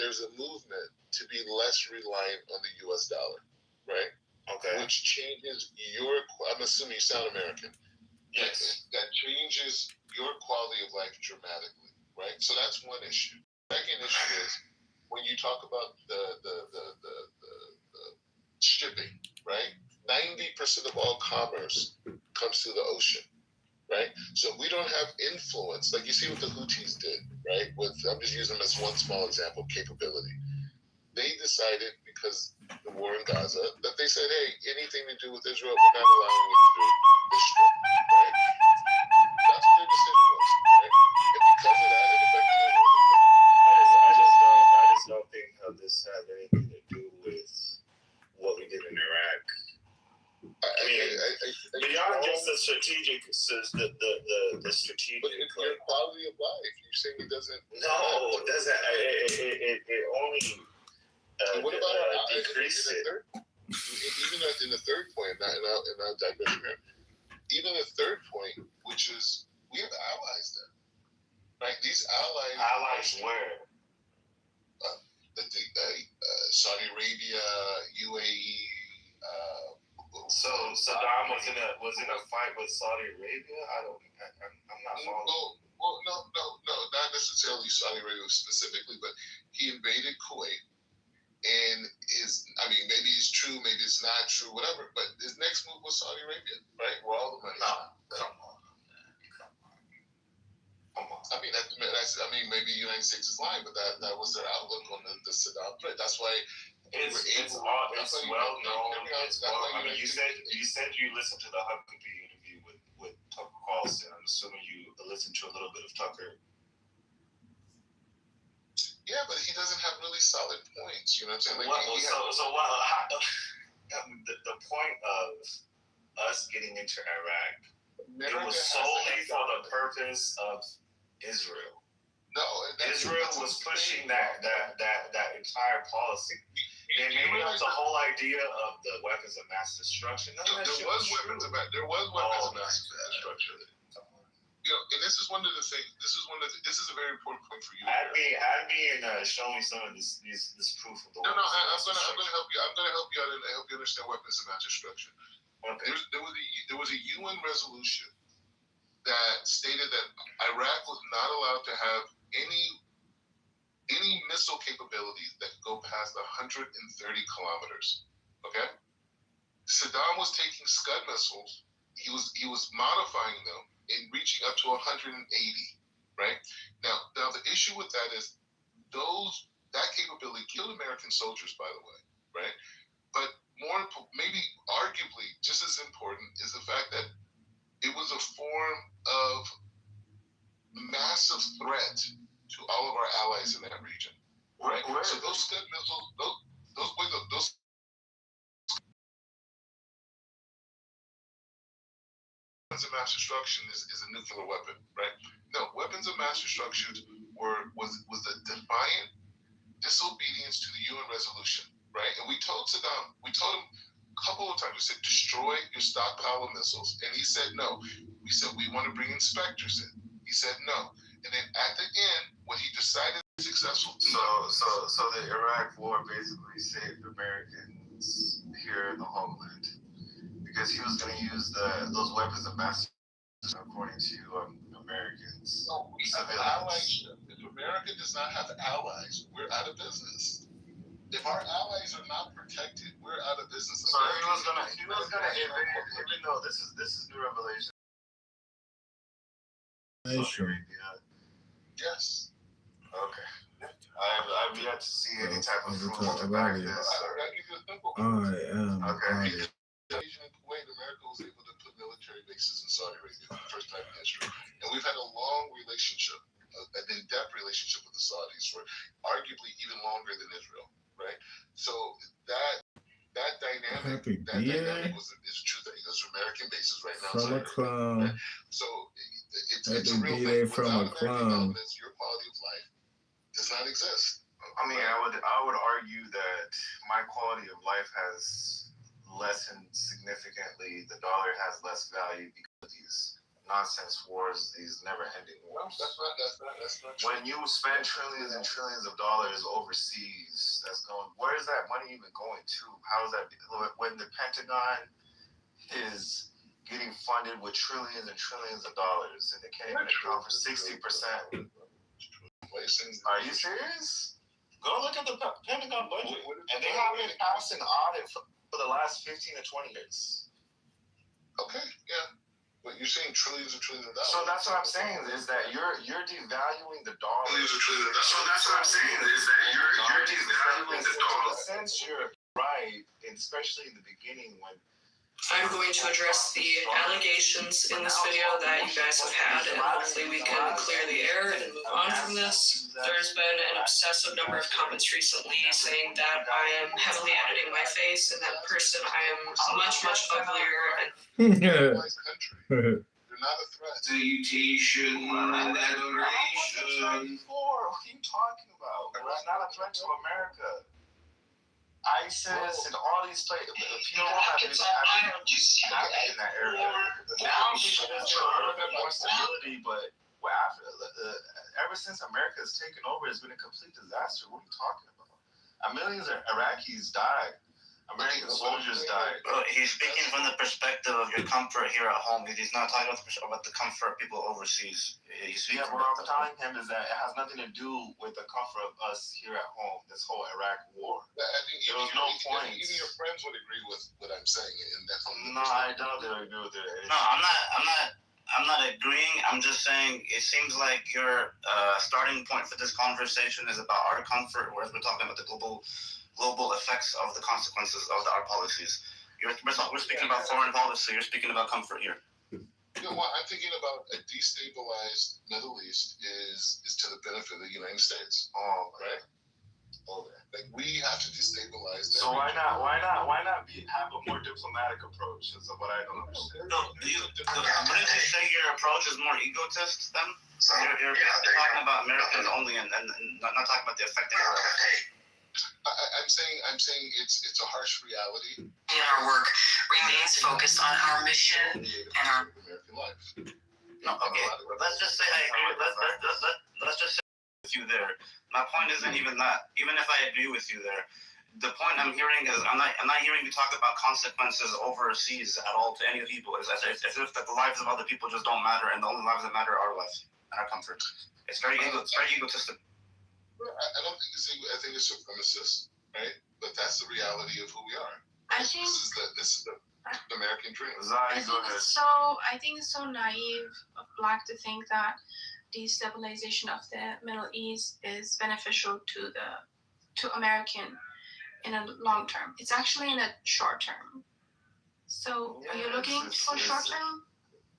there's a movement to be less reliant on the U.S. dollar, right? Okay. Which changes I'm assuming you sound American. Yes. That changes your quality of life dramatically, right? So that's one issue. Second issue is when you talk about the shipping, right? 90% of all commerce comes through the ocean, right? So we don't have influence, like you see what the Houthis did, right? I'm just using them as one small example, capability. They decided, because the war in Gaza, that they said, hey, anything to do with Israel, we're not allowing it through this strip, right? That's what their decision was, right? And because of that, it affected Israel. I just don't think how this has anything to do with what we did in Iraq. Beyond just the strategic, the strategic. But it's your quality of life. You're saying it doesn't. No, it doesn't. It only. What about decrease it? Even in the third point, and I'll digress from here. Even the third point, which is we have allies there, right? These allies. Allies where? Saudi Arabia, UAE. So Saddam was in a fight with Saudi Arabia. I'm not following. Well, no, not necessarily Saudi Arabia specifically, but he invaded Kuwait, and maybe it's true, maybe it's not true, whatever. But his next move was Saudi Arabia, right? Where all the money. Come on. Maybe the United States is lying, but that was their outlook on the Saddam threat. That's why it's well known. You said you listened to the Huckabee interview with Tucker Carlson. I'm assuming you listened to a little bit of Tucker. Yeah, but he doesn't have really solid points. You know what I'm saying? The point of us getting into Iraq, it was solely for the purpose of Israel. No, Israel was pushing that entire policy. And maybe that's the whole idea of the weapons of mass destruction. There was weapons of mass destruction. And this is one of the things. This is a very important point for you. Add me and show me some of this proof of the. No, I'm gonna help you. I'm gonna help you out and help you understand weapons of mass destruction. Okay. There was a UN resolution that stated that Iraq was not allowed to have any missile capabilities that could go past 130 kilometers. Okay? Saddam was taking Scud missiles. He was modifying them and reaching up to 180. Right? Now the issue with that is that capability killed American soldiers, by the way. Right? But maybe arguably just as important is the fact that it was a form of massive threat to all of our allies in that region, right? So those Scud missiles, those weapons of mass destruction is a nuclear weapon, right? No, weapons of mass destruction was a defiant disobedience to the UN resolution, right? And we told him a couple of times, we said, destroy your stockpile of missiles. And he said no. We said, we want to bring inspectors in. He said no. And then at the end, when he decided successful. So the Iraq War basically saved Americans here in the homeland because he was going to use those weapons of mass destruction according to Americans. No, we have allies. If America does not have allies, we're out of business. If our allies are not protected, we're out of business. So he was gonna even though this is new revelation. Yes. Okay. I've yet to see any type of proof to back this. Okay. In Kuwait, America was able to put military bases in Saudi Arabia for the first time in history. And we've had a long relationship, an in-depth relationship with the Saudis for arguably even longer than Israel, right? So that dynamic is a true thing. There's American bases right now. From a clone. Right? So it's a real thing. From a clone. Your quality of life does not exist. I mean, I would argue that my quality of life has lessened significantly. The dollar has less value because of these nonsense wars, these never-ending wars. That's not When you spend trillions and trillions of dollars overseas, that's going. Where is that money even going to? How is that? When the Pentagon is getting funded with trillions and trillions of dollars, and they can't even account for 60%. Are you serious? Go look at the Pentagon budget, and they haven't passed an audit for the last 15 to 20 years. Okay, yeah. But you're saying trillions and trillions of dollars. So that's what I'm saying is that you're devaluing the dollar. Trillions and trillions of dollars. So that's what I'm saying is that you're devaluing the dollar. In a sense, you're right, especially in the beginning when. I'm going to address the allegations in this video that you guys have had, and hopefully we can clear the air and move on from this. There's been an obsessive number of comments recently saying that I am heavily editing my face, and that person I am much, much uglier. They're not a threat. Salutation and adoration. What are you talking about? We're not a threat to America. ISIS and all these places, people have been happening in that area. Now there's a little bit more stability, but ever since America has taken over, it's been a complete disaster. What are you talking about? Millions of Iraqis died. American soldiers died. He's speaking from the perspective of your comfort here at home. He's not talking about the comfort of people overseas. Yeah, what I'm telling him is that it has nothing to do with the comfort of us here at home, this whole Iraq war. I think there was no point. Even your friends would agree with what I'm saying. And that's no, I don't agree with it. No, I'm not agreeing. I'm just saying it seems like your starting point for this conversation is about our comfort, whereas we're talking about the global effects of the consequences of our policies. We're speaking about foreign policy. You're speaking about comfort here. You know what? I'm thinking about a destabilized Middle East is to the benefit of the United States. Oh, right. Like we have to destabilize that. So why not have a more diplomatic approach? Is what I don't understand. No, wouldn't you say your approach is more egotist then? So you're talking about Americans only and not talking about the effect of I'm saying it's a harsh reality. In our work remains focused on our mission and our American life. No, okay. Let's just say I agree. Let's just say with you there. My point isn't even that. Even if I agree with you there, the point I'm hearing is I'm not hearing you talk about consequences overseas at all to any of the people. It's as if the lives of other people just don't matter, and the only lives that matter are our lives and our comfort. It's very egotistic. I don't think I think it's supremacist, right? But that's the reality of who we are. I think this is the American dream. I think it's so naive of Black to think that destabilization of the Middle East is beneficial to American in a long term. It's actually in a short term. So are you looking for short term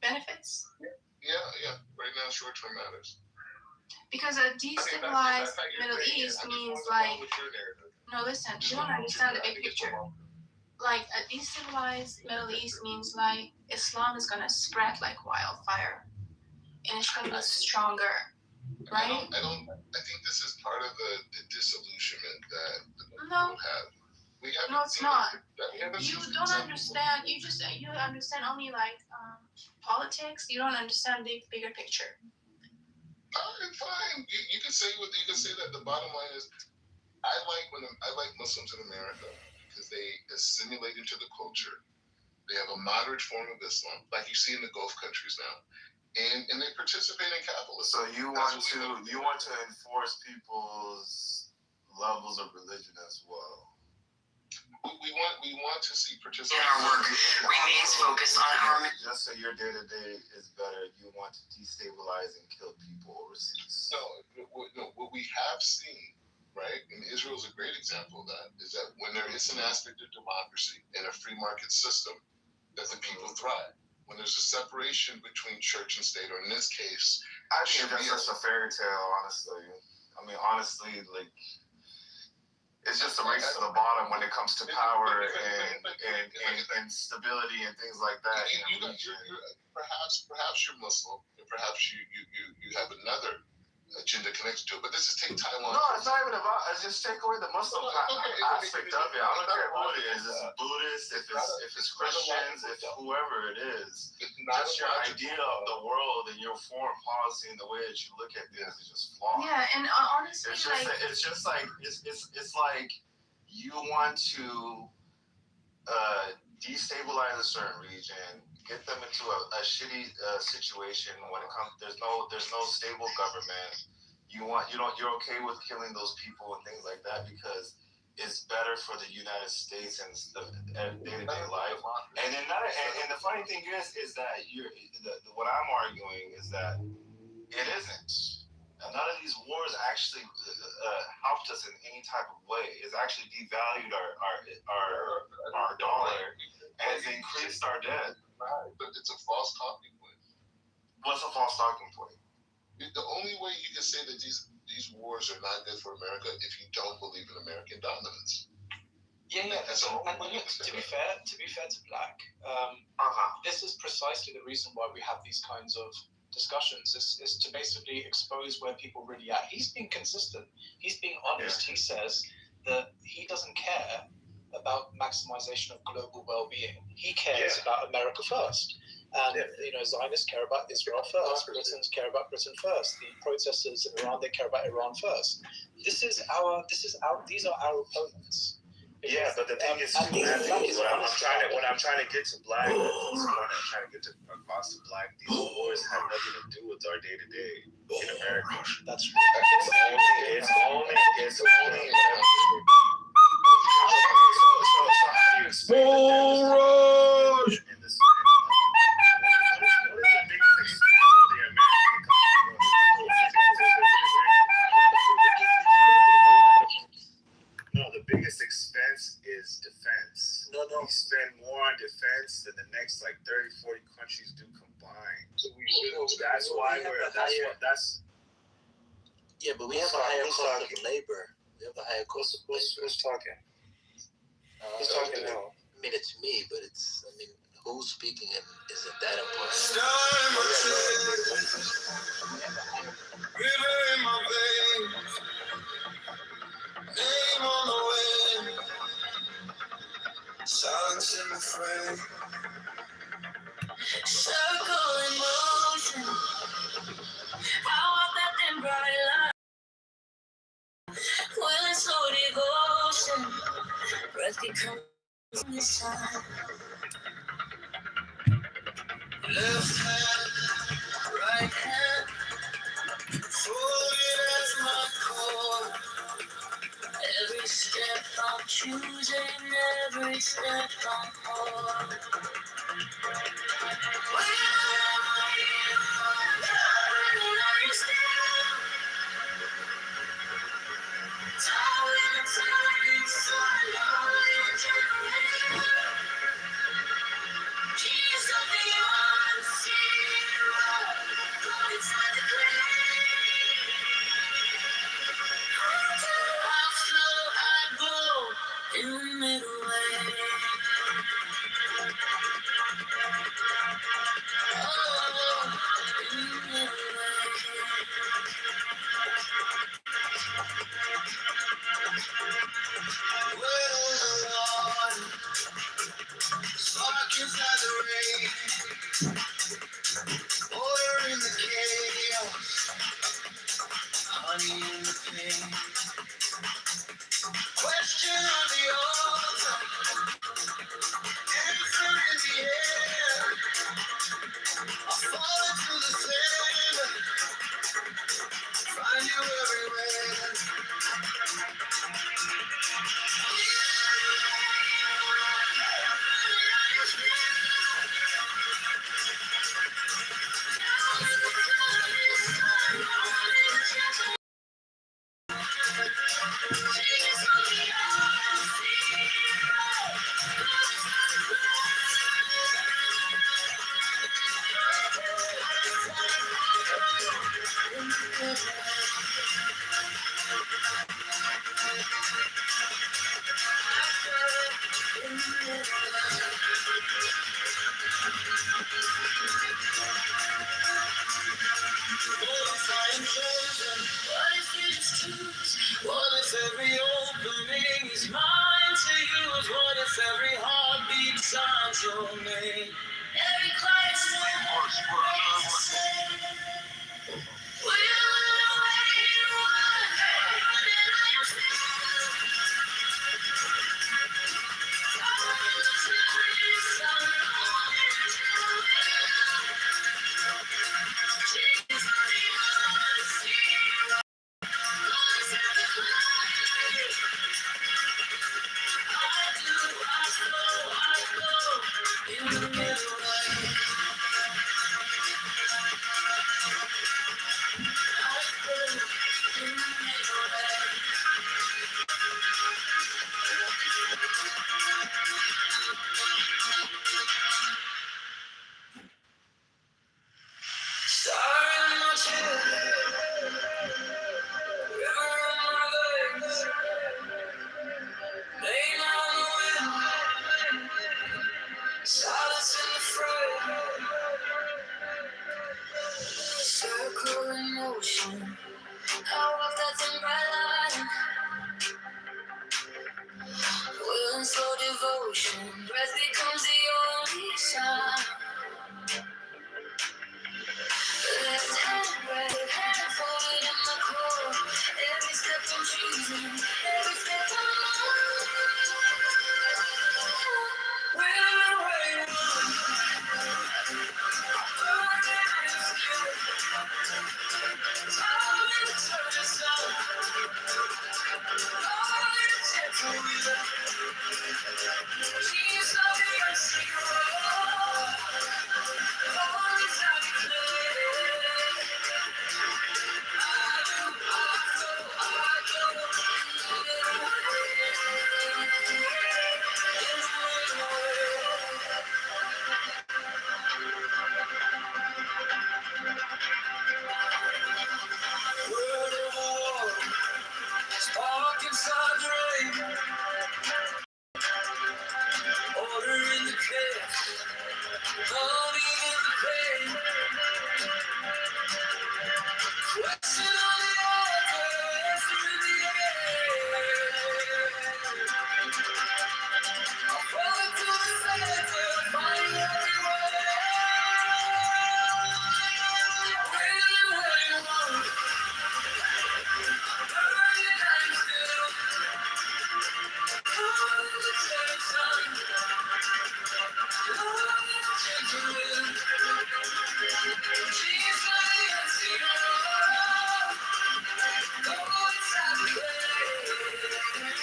benefits? Yeah. Right now, short term matters. Because a destabilized Middle East means like, no, listen, you don't understand the big picture. Like a destabilized Middle East means like Islam is gonna spread like wildfire, and it's gonna be stronger, right? I think this is part of the disillusionment that the people have. No, it's not. You don't understand. You understand only like politics. You don't understand the bigger picture. Fine. You can say that. The bottom line is, I like Muslims in America because they assimilate into the culture. They have a moderate form of Islam, like you see in the Gulf countries now, and they participate in capitalism. So you want to enforce people's levels of religion as well. We want to see participation. in our work remains focused on our mission. Just so your day-to-day is better, you want to destabilize and kill people overseas. No, what we have seen, right, and Israel is a great example of that, is that when there is an aspect of democracy in a free market system, that the people thrive. When there's a separation between church and state, or in this case, I think that's just a fairy tale, honestly. I mean, honestly, like, it's just a race to the bottom when it comes to power and stability and things like that. Perhaps you're Muslim, and perhaps you have another agenda connected to it. But let's just take Taiwan. No, it's not even about. It's just take away the Muslim aspect of it. I don't care who it is. It's Buddhist, if it's Christians, if whoever it is. Just your idea of the world and your foreign policy and the way that you look at things is just flawed. Yeah, and honestly, it's just like you want to destabilize a certain region, get them into a shitty situation when it comes. There's no stable government. You're okay with killing those people and things like that because it's better for the United States and day-to-day life. And then and the funny thing is that what I'm arguing is that it isn't. None of these wars actually helped us in any type of way. It's actually devalued our dollar and it's increased our debt. Right, but it's a false talking point. What's a false talking point? The only way you can say that these wars are not good for America if you don't believe in American dominance. Yeah. That's the only way. To be fair to Black, this is precisely the reason why we have these kinds of discussions. Is to basically expose where people really are. He's being consistent. He's being honest. Yeah. He says that he doesn't care about maximization of global well-being. He cares about America first. And Zionists care about Israel first. Britons care about Britain first. The protesters in Iran, they care about Iran first. These are our opponents. Yeah, but the thing is, what I'm trying to get to Black, across to Black, these wars have nothing to do with our day-to-day in America. That's It's only. So how do you explain that in this? What is the biggest expense of the American economy? No, the biggest expense is defense. No. We spend more on defense than the next 30, 40 countries do combined. So that's why Yeah, but we have a higher cost of labor. We have a higher cost of labor. Who's talking? Who's talking now? I mean, it's me, but who's speaking and isn't that important? River in my veins, name on the wind, silence in the frame, circle in motion, how I bet them bright lights, will it's so devotion, breath can come from this time. Left hand, right hand, folded as my core. Every step I'm choosing, every step I'm on. happening is mine to use. What if every heartbeat signs your name? Every quiet step, we'll away one, and I am still following the truth. I'm rolling into it. Jesus, the honesty. Silence in the fray, circle in motion. I walk that thin bright line, will and slow devotion. Breath becomes the only sign. Left hand, right hand, folded in my core. Every step I'm choosing, every step I'm on. We're away one, burning in fuel. Time in the turning sun, all in a gentle wheel. Keys of the unseen road, always how we play. Spark inside the rain, order in the chaos, honey in the pain. Question on the altar, through the air. I'm falling to the center, finding everywhere. Waiting, burning, I'm still. Calling the turning sun, calling the gentle wind. She's like the unseen road, go inside the play.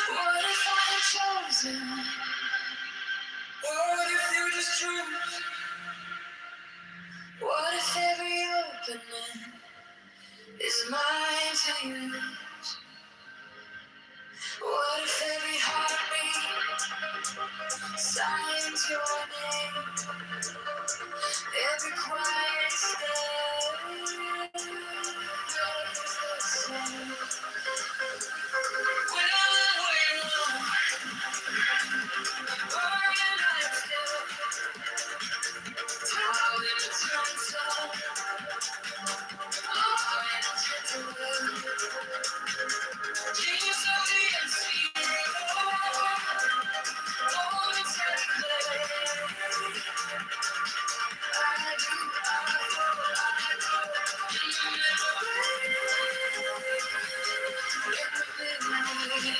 What if I'm chosen? What if you just choose? What if every opening is mine to use? What if every heartbeat signs your name? Every quiet step is the same. Will we know? Burning like still. How in the turn sun, all in a gentle wind. Genius of the unseen road, all inside the clay. I do, I go, in the midnight.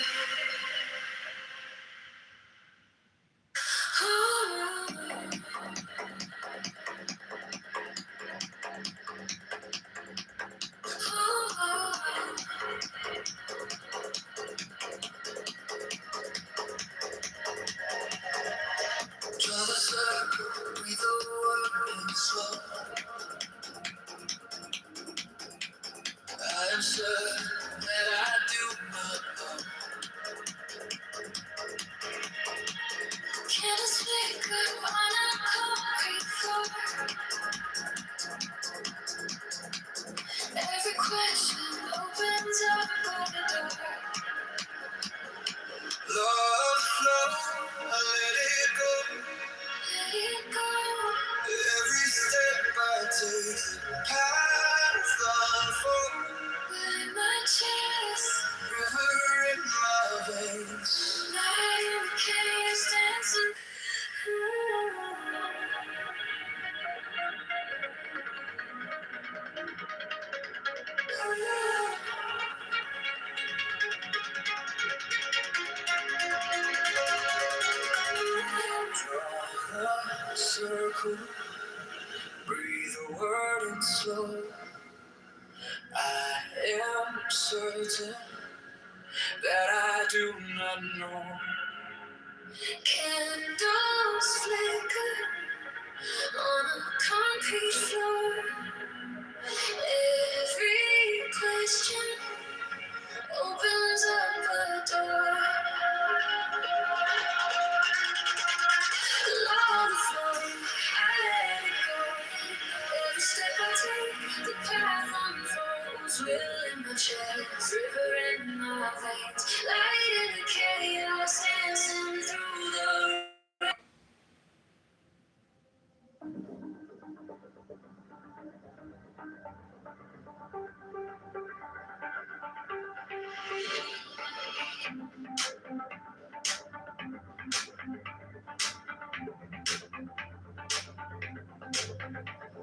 Draw the circle, breathe the word in slow. I am certain that I do not know. Can I speak up on a concrete floor? could breathe a word in slow. I am certain that I do not know. Candles flicker on a concrete floor. Every question opens up a door. Love the flow, I let it go. Every step I take, the path unfolds. Will in my chest, river in my veins. Light in the chaos, dancing through the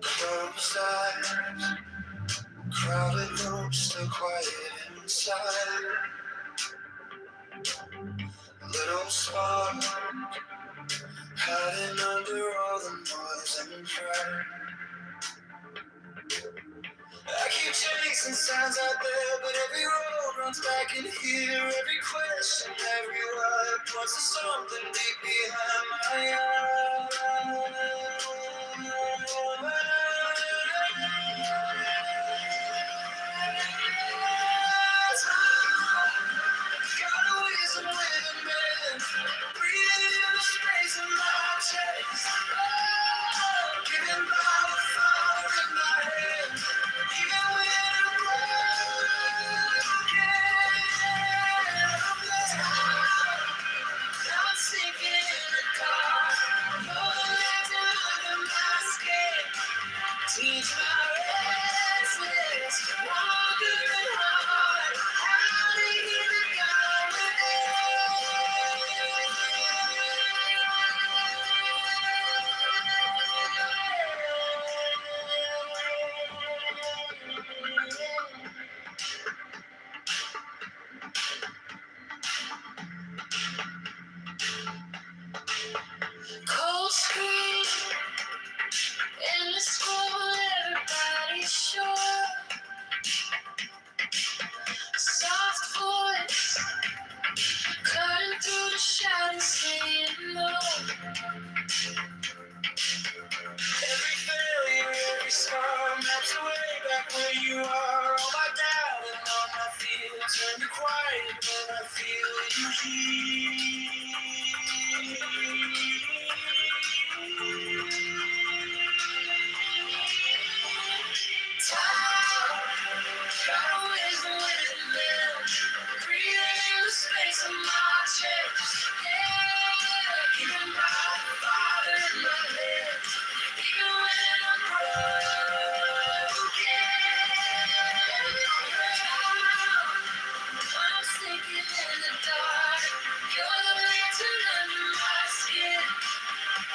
closed eyes, crowded rooms, still quiet inside. Little spark, hiding under all the noise and pride. I keep chasing signs out there, but every road runs back in here. Every question, every word points to something deep behind my eyes. Got a wisdom within me, breathing in the space in my chest. Oh, giving by the fire in my head, even when I'm broken. I'm sinking in the dark. You're the lantern under my skin. Teach my restless, wandering heart how to hear the God within. Cold screen, endless scroll, everybody's sure. Soft voice, cutting through the shadows, saying no. Every failure, every scar maps away back where you are. All my doubt and all my fear turn to quiet when I feel you time, got a wisdom within them, breathing in the space of my chest. Yeah, giving my father in my head. Even when I'm broken, I'm sinking in the dark. You're the lantern under my skin.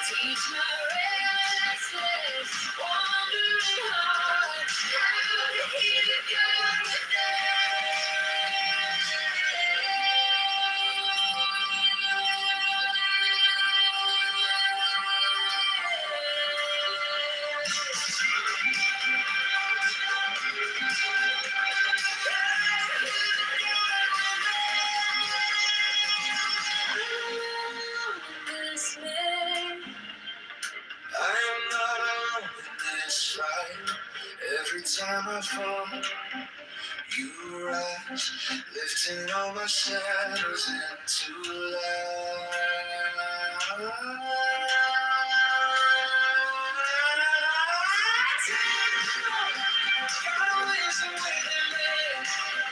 Teach my restless, wandering heart how to hear the God I am not alone in this fight. Every time I fall, you rise, lifting all my shadows into light. Got a wisdom within me,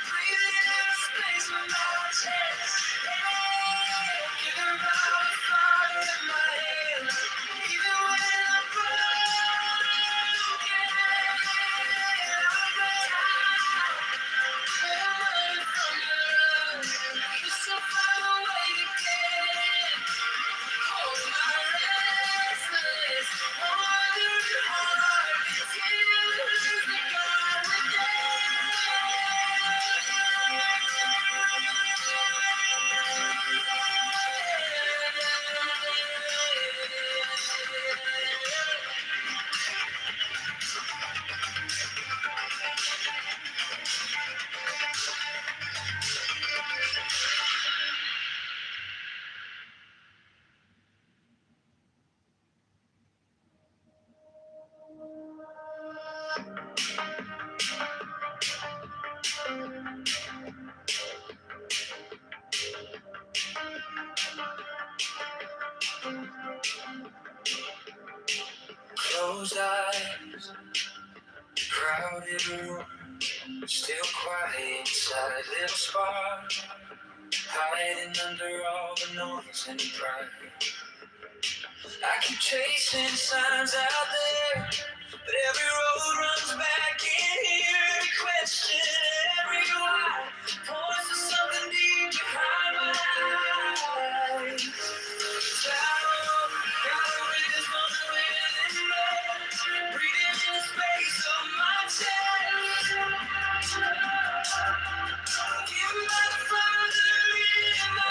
breathing in the space of my chest. Giving by the fire in my hands, even when I'm broken. I'm running from your love, you still find a way to get in. Hold my restless, wandering heart, till the God within. crowded room, still quiet inside little spot, hiding under all the noise and pride. I keep chasing signs out there, but every road runs back in here. Every question, every lie points to something deep behind my eyes. Down, gotta read this moment within me, breathing in the space of my chest. Given by the Father in my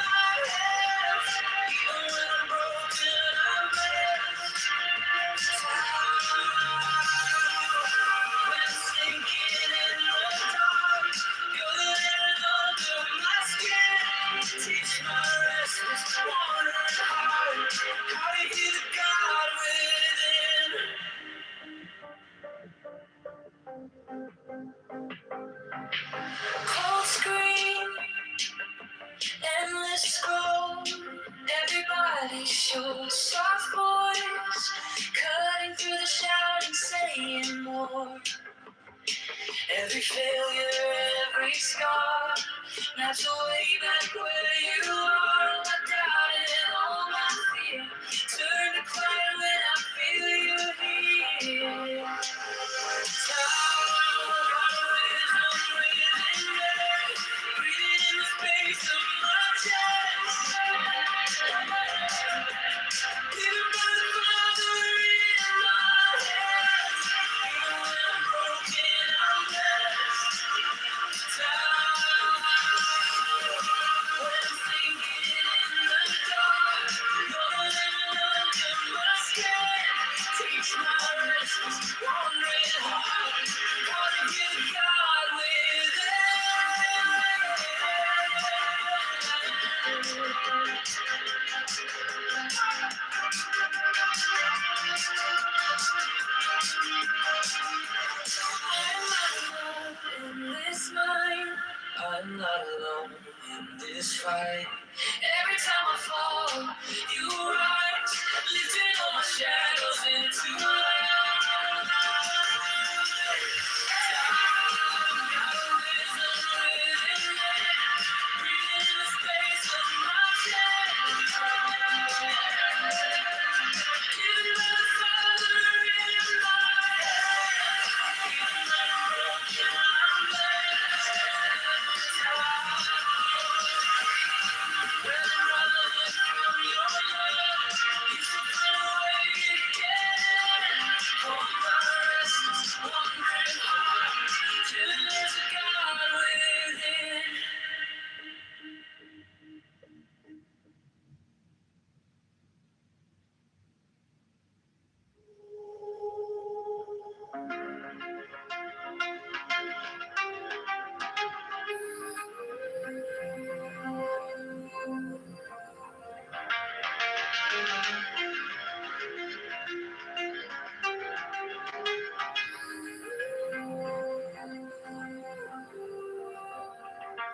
hands, even when I'm broken, I'm blessed. When I'm sinking in the dark, you're the living under my skin. Teach my restless, wandering heart how to hear the God within. Cold scream, endless scroll. Everybody's sure, soft voice, cutting through the shout and saying more. Every failure, every scar, maps away back where you are. My doubt and all my fear turn to quiet when I feel you here. Tower of wisdom within me, breathing in the space of my chest. Given by the Father in my hands, even when I'm broken, I'm blessed. When I'm sinking in the dark, you're the living under my skin. Teach my restless, wandering heart how to hear the God within. I'm not alone in this mind. I'm not alone in this fight. Every time I fall, you rise, lifting all my shadows into light. Got a wisdom within me, breathing in the space of my chest. Given by the Father in my hands, even when I'm broken, I'm blessed. When I'm running from your love, you still find a way to get in. Hold my restless, wandering heart, till there's a God within.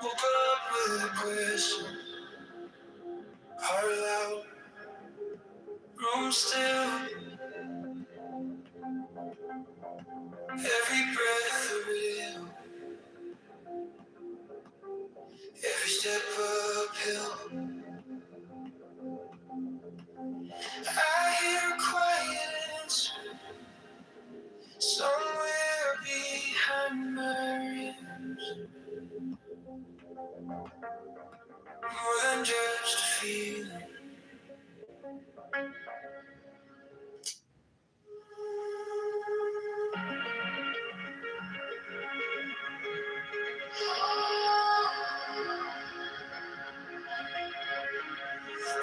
Woke up with a question, heart loud, room still, every breath a rhythm, every step uphill. I hear a quiet answer somewhere behind my ribs, more than just a feeling.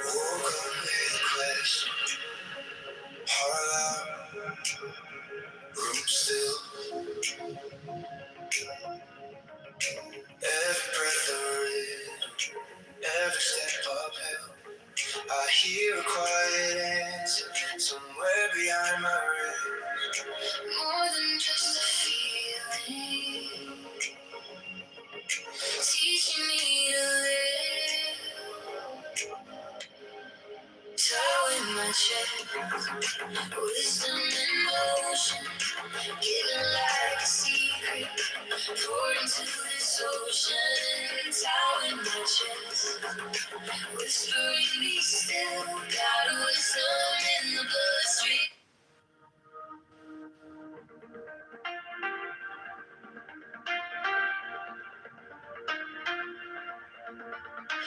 Woke up with a question, heart loud, room still, every breath a rhythm, every step uphill. I hear a quiet answer somewhere behind my ribs. More than just a feeling, teaching me to live. Towel in my chest, wisdom in motion, giving like a seed. Pour into this ocean, towel in my chest. Whispering be still, got wisdom in the bloodstream.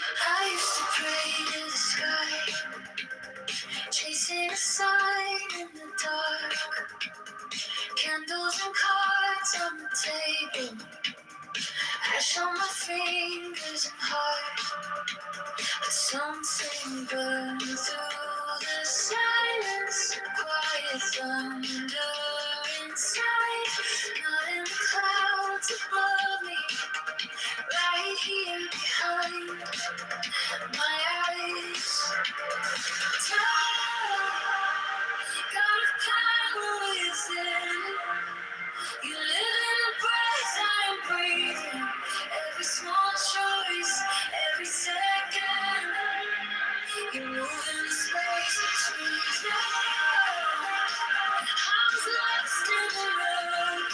I used to pray to the sky, chasing a sign in the dark. Candles and cards on the table, ash on my fingers and heart. But something burned through the silence, quiet thunder inside. Not in the clouds above me, right here behind my eyes. Time, got a power within. You live in the breath I am breathing. Every small choice, every second. You move in the space between us. I was lost in the road.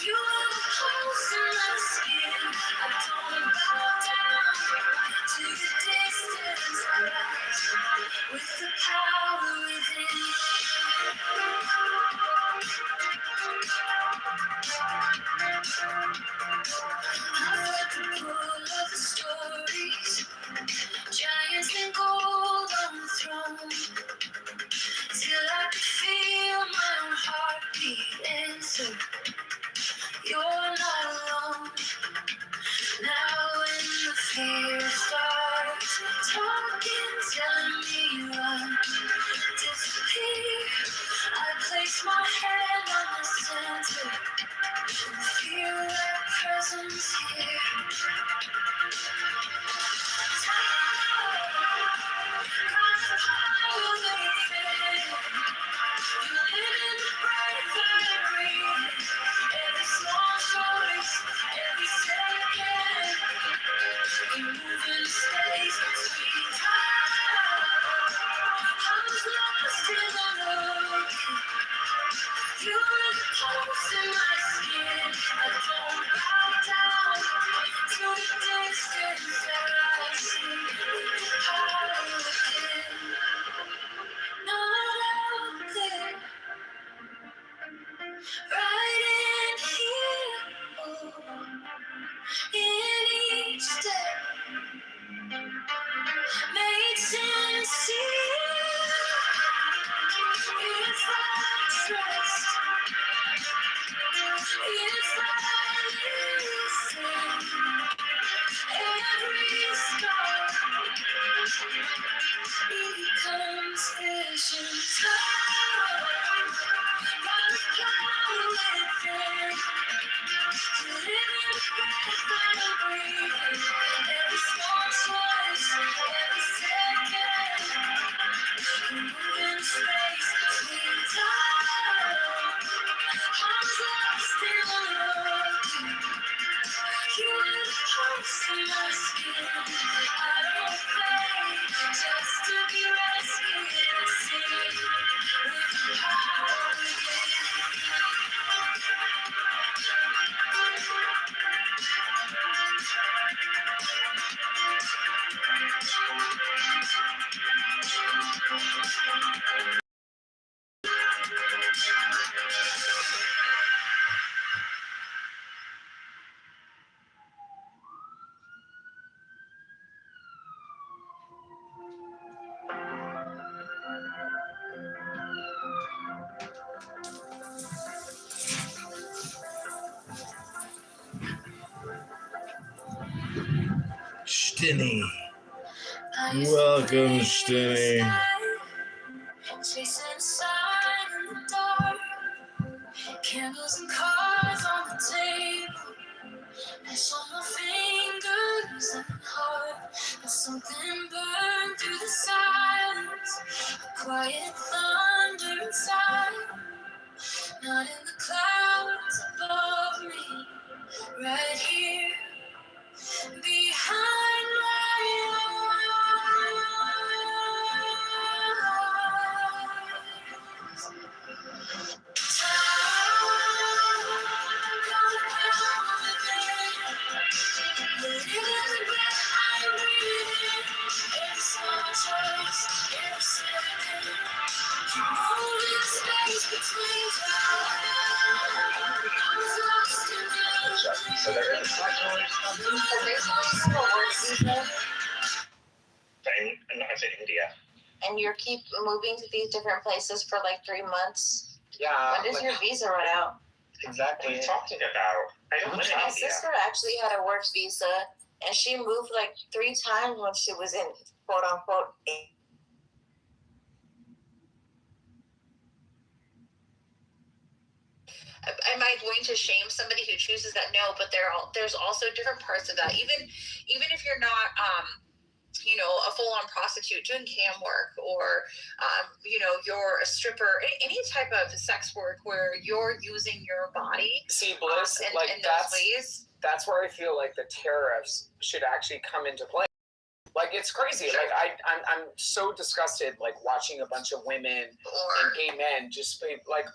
You are the pulse in my skin. I don't bow down to the distance I rise with the power within. I've read the pull of the stories, giants and gold on the throne, till I could feel my own heart beating. You're not alone. Now when the fear starts talking, telling me run, disappear, I place my hand on the center and feel that presence here. Power within. You live in the breath I breathe. Every small choice, every second. You move in space between time. I was lost in the road. You were the pulse in my skin. I don't bow down to the distance that I see. Power within, not out there, right in here. Oh, in each step makes sense here. If I trust, if I listen, every scar becomes vision. Time, got a power within. To live in the breath that I'm breathing. Every small choice, every second. Move in space between time. I was lost in the road. You were the pulse in my skin. I don't play just to be rescued. I sing with power within. Stinny. Welcome, Stinny. Chasing a sign in the dark. Candles and cards on the table. Ash on my fingers and heart. There's something burned through the silence. A quiet thunder inside. Not in the clouds above me. Right here. Behind my eyes. Time, got a So they're in I said India. And you keep moving to these different places for like 3 months. Yeah. When does your visa run out? Exactly. What are you talking about? I don't live in My India. sister actually had a work visa, and she moved like 3 times when she was in quote unquote. Am I going to shame somebody who chooses that? No, but there's also different parts of that. Even if you're not a full-on prostitute doing cam work, or you're a stripper, any type of sex work where you're using your body. See, Bliss, in that's those ways. That's where I feel like the tariffs should actually come into play. Like, it's crazy. Like, I'm so disgusted, like, watching a bunch of women and gay men just be like,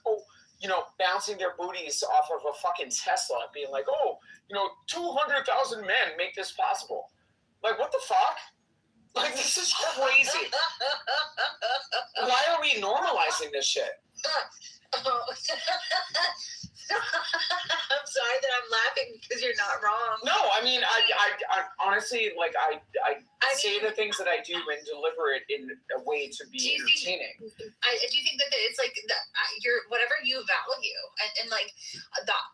bouncing their booties off of a fucking Tesla, being like, 200,000 men make this possible. Like, what the fuck? Like, this is crazy. Why are we normalizing this shit? I'm sorry that I'm laughing because you're not wrong. No, I mean, I honestly, like, I say the things that I do and deliver it in a way to be entertaining. Do you think that it's like whatever you value, and like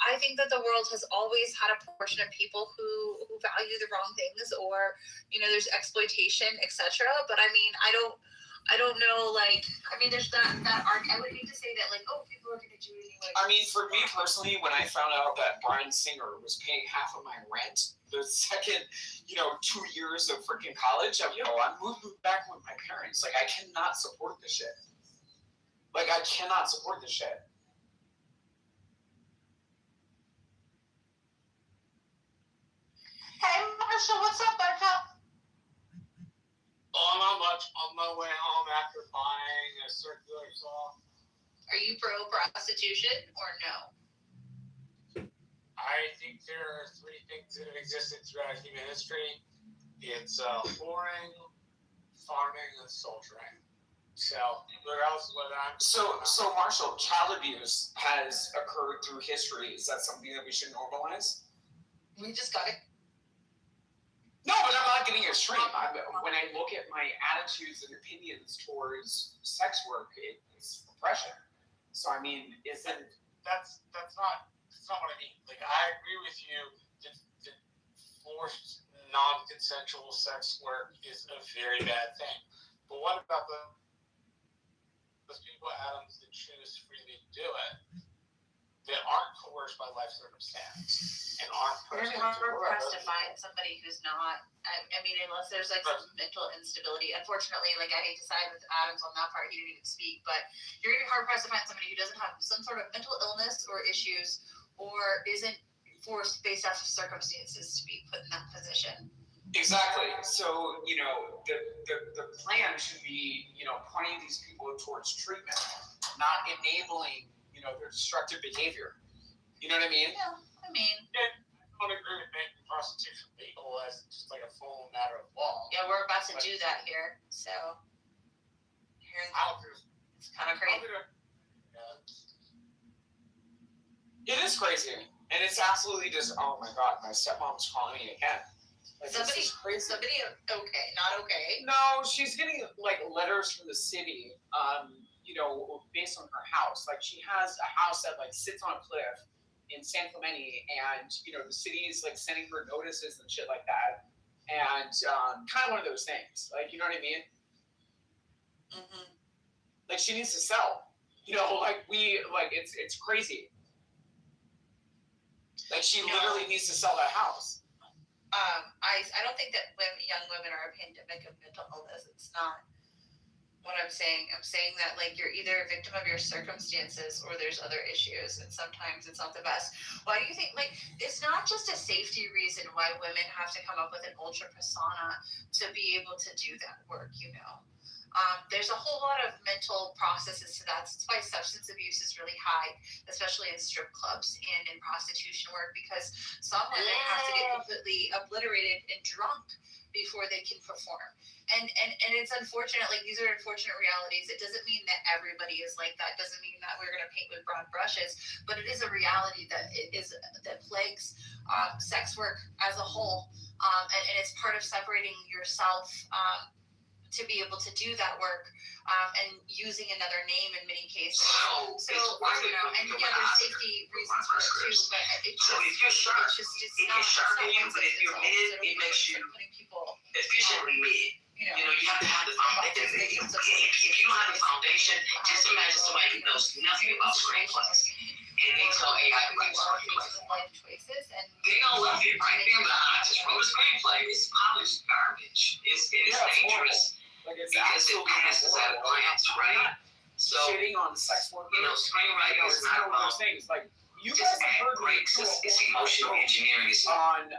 I think that the world has always had a portion of people who value the wrong things, or there's exploitation, etc. But I mean, I don't know, like, I mean, there's that art. I would hate to say that, like, people are going to do it anyway. I mean, for me personally, when I found out that Bryan Singer was paying half of my rent the second, 2 years of freaking college, I'm moving back with my parents. Like, I cannot support this shit. Like, I cannot support this shit. Hey, Marshall, what's up, Buttercup? Oh, not much. On my way home after buying a circular saw. Are you pro prostitution or no? I think there are 3 things that have existed throughout human history. It's whoring, farming, and soldiering. So, So Marshall, child abuse has occurred through history. Is that something that we should normalize? We just got it. No, but I'm not getting extreme. When I look at my attitudes and opinions towards sex work, it's repression. So I mean, that's not what I mean. Like, I agree with you that forced non-consensual sex work is a very bad thing. But what about those people, Adams, that choose freely to do it, that aren't coerced by life circumstance and aren't You're hard-pressed to find somebody who's not. I mean, unless there's like some mental instability. Unfortunately, like, I hate to side with Adams on that part. He didn't even speak, but you're gonna be hard-pressed to find somebody who doesn't have some sort of mental illness or issues, or isn't forced based off of circumstances to be put in that position. Exactly. So, the plan should be, pointing these people towards treatment, not enabling, their destructive behavior. You know what I mean? Yeah, I mean. I don't agree with making prostitution legal as just like a full matter of law. Yeah, we're about to do that here, so. It's kind of crazy. It is crazy. And it's absolutely just, oh my God, my stepmom's calling me again. Like, somebody okay, not okay. No, she's getting like letters from the city, based on her house. Like, she has a house that like sits on a cliff in San Clemente, and the city is like sending her notices and shit like that, and kind of one of those things. Like, you know what I mean? Mm-hmm. Like, she needs to sell. It's crazy. Like, she literally needs to sell that house. I don't think that young women are a pandemic of mental illness. It's not what I'm saying. I'm saying that, like, you're either a victim of your circumstances or there's other issues, and sometimes it's not the best. Why do you think, like, it's not just a safety reason why women have to come up with an ultra persona to be able to do that work, There's a whole lot of mental processes to that. That's why substance abuse is really high, especially in strip clubs and in prostitution work, because some women have to get completely obliterated and drunk before they can perform. And it's unfortunate. Like, these are unfortunate realities. It doesn't mean that everybody is like that. It doesn't mean that we're going to paint with broad brushes, but it is a reality that plagues sex work as a whole, and it's part of separating yourself to be able to do that work, and using another name in many cases. So and yeah, there's safety reasons for it too, but it's just, but if you're mid, it makes you efficiently mid. You have to have the foundation. If you don't have the foundation, just imagine somebody who knows nothing about screenplays. And they tell AI to write screenplays. They don't love it, right? They're like, I just wrote a screenplay. It's polished garbage. It's dangerous. Because it passes at a glance, right? So shitting on sex work. Screenwriting is not about things. Like you guys have heard breaks. It's emotional engineering. On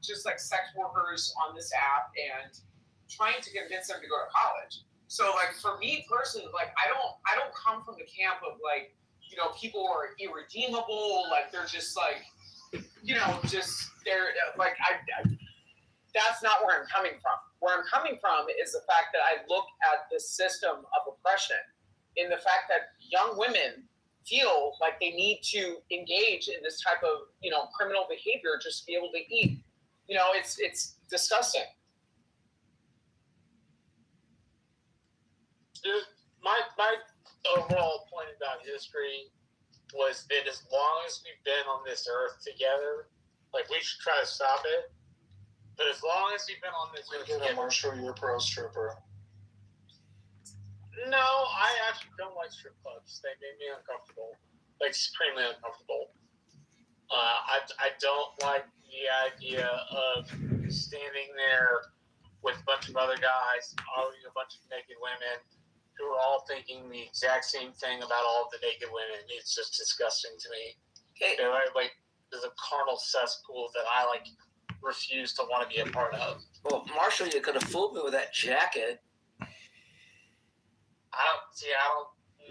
just like sex workers on this app and trying to convince them to go to college. So like for me personally, like I don't come from the camp of like, people are irredeemable, like they're just like, they're like that's not where I'm coming from. Where I'm coming from is the fact that I look at the system of oppression in the fact that young women feel like they need to engage in this type of, criminal behavior just to be able to eat. It's disgusting. My overall point about history was that as long as we've been on this earth together, like we should try to stop it. But as long as you've been on this earth together, Marshall, you're a pro stripper. No, I actually don't like strip clubs. They made me uncomfortable, like supremely uncomfortable. I don't like the idea of standing there with a bunch of other guys, arguing a bunch of naked women who are all thinking the exact same thing about all of the naked women. It's just disgusting to me. Okay. There's a carnal cesspool that I refuse to want to be a part of. Well, Marshall, you could have fooled me with that jacket. I don't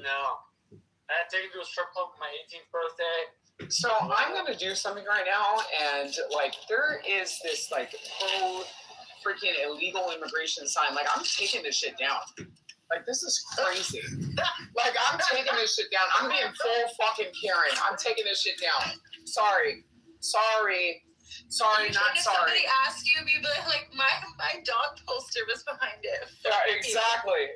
know. I had taken to a strip club for my 18th birthday. So I'm going to do something right now, and there is this freaking illegal immigration sign. Like I'm taking this shit down. Like this is crazy. Like I'm taking this shit down. I'm being full fucking Karen. I'm taking this shit down. Sorry, not sorry. Somebody asked you, you'd be like, my dog poster was behind it. Yeah, exactly.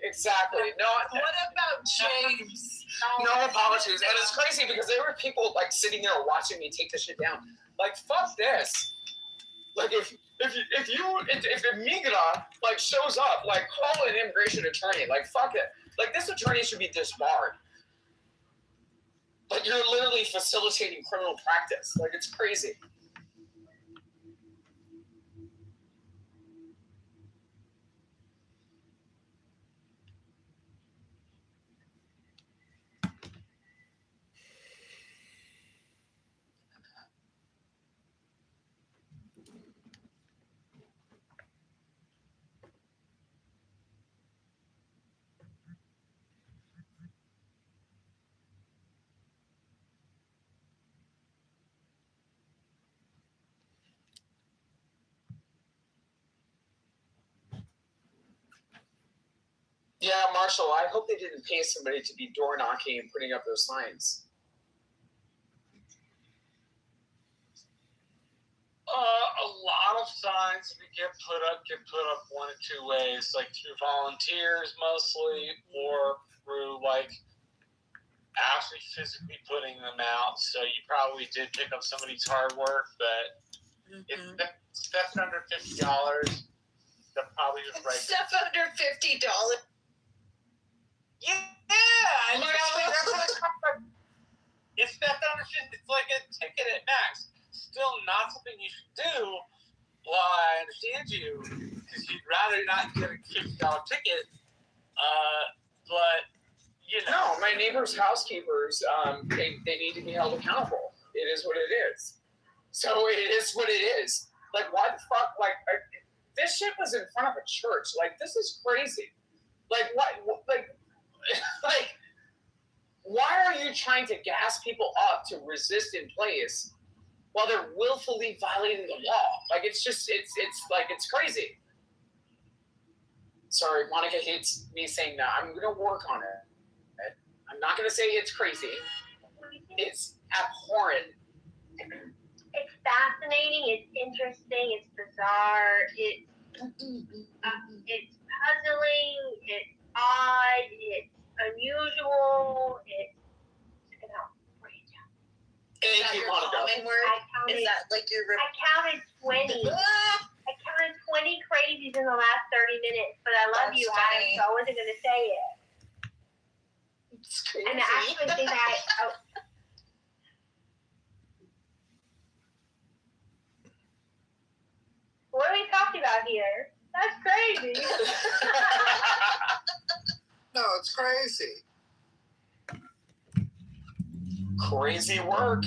No. What about James? No apologies. And it's crazy because there were people sitting there watching me take this shit down. Like, fuck this. Like if Migra shows up, call an immigration attorney. Fuck it. This attorney should be disbarred. You're literally facilitating criminal practice. It's crazy. Yeah, Marshall, I hope they didn't pay somebody to be door knocking and putting up those signs. A lot of signs that get put up one of two ways, through volunteers mostly, or through actually physically putting them out. So you probably did pick up somebody's hard work, but if that's under $50, that probably was right. Stuff under $50. Yeah, and it's theft under $50. It's like a ticket at max. Still not something you should do. Well, I understand you because you'd rather not get a $50 ticket. But no, my neighbor's housekeepers, they need to be held accountable. It is what it is. So it is what it is. Why the fuck? This shit was in front of a church. This is crazy. What? Why are you trying to gas people up to resist in place while they're willfully violating the law? It's crazy. Sorry, Monica hates me saying that. I'm going to work on it. I'm not going to say it's crazy. It's abhorrent. It fascinating. It's interesting. It's bizarre. It's puzzling. It's odd. It's unusual. It's Thank you, Monica. Is that like your? I counted 20. I counted 20 crazies in the last 30 minutes, but I love you, Adam, so I wasn't going to say it. It's crazy. And I actually think what are we talking about here? That's crazy. No, it's crazy. Crazy work.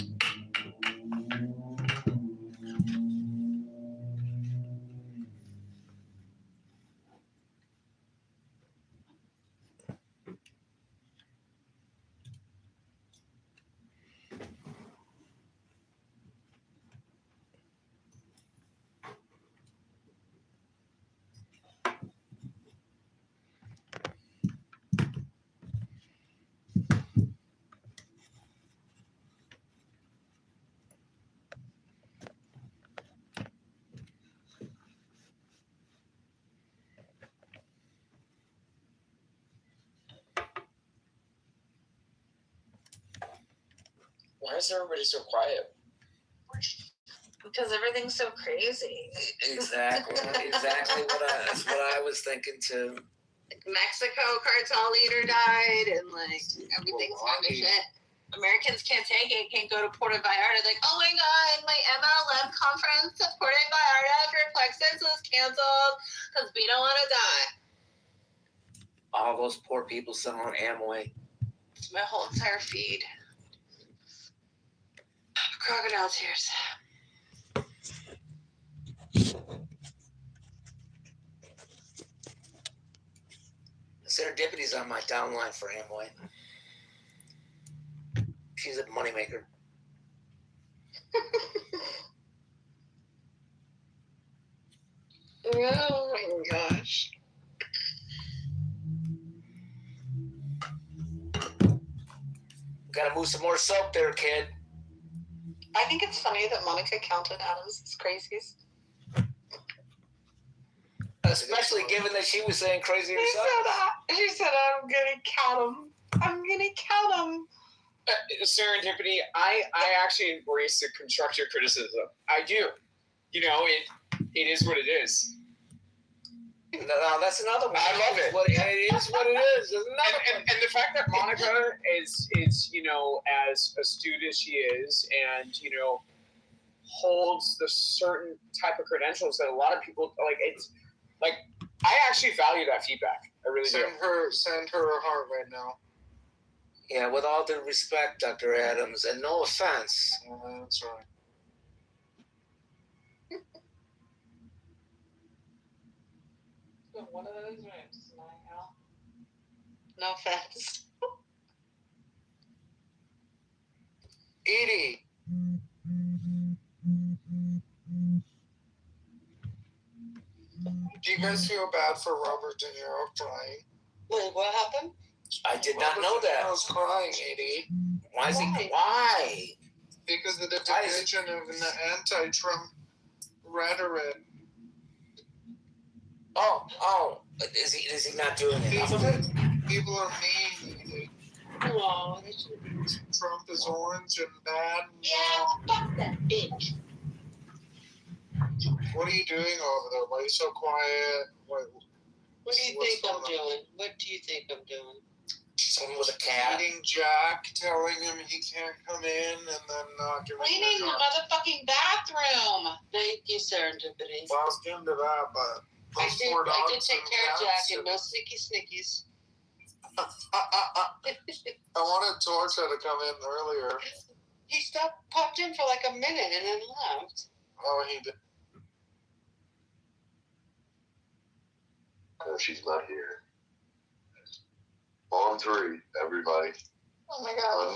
Why is everybody so quiet? Because everything's so crazy. Exactly. That's what I was thinking too. Mexico cartel leader died, and like everything's kind of shit. Americans can't take it, can't go to Puerto Vallarta. Like, oh my god, my MLM conference at Puerto Vallarta for Plexus was canceled because we don't want to die. All those poor people selling Amway. It's my whole entire feed. Crocodile tears. Serendipity's on my downline for Amway. She's a moneymaker. Oh my gosh. Gotta move some more soap there, kid. I think it's funny that Monica counted Adam's crazies. Especially given that she was saying crazy herself. She said, I'm gonna count them. I'm gonna count them. Serendipity, I actually embrace the constructive criticism. I do. You know, it is what it is. No, that's another one. I love it. It is what it is. And the fact that Monica is, you know, as astute as she is, and, you know, holds the certain type of credentials that a lot of people, like, it's, like, I actually value that feedback. I really do. Send her a heart right now. Yeah, with all due respect, Dr. Adams, and no offense. That's right. One of those rooms tonight, Al. No offense. Edie. Do you guys feel bad for Robert De Niro crying? Wait, what happened? I did not know that. I was crying, Edie. Why is he? Why? Because of the division of the anti-Trump rhetoric. Oh, is he not doing enough of it? People are mean. Oh, Trump is orange and bad. Yeah, fuck that bitch. What are you doing over there? Why are you so quiet? What do you think I'm doing? What do you think I'm doing? Someone with a cat. Eating Jack, telling him he can't come in, and then not giving him Cleaning the motherfucking bathroom. Thank you, Serendipity. Well, I was getting to that, but I did take care of Jack and no sneaky snickies. I wanted Torcha to come in earlier. He popped in for like a minute and then left. Oh, he did. She's not here. On three, everybody. Oh my god.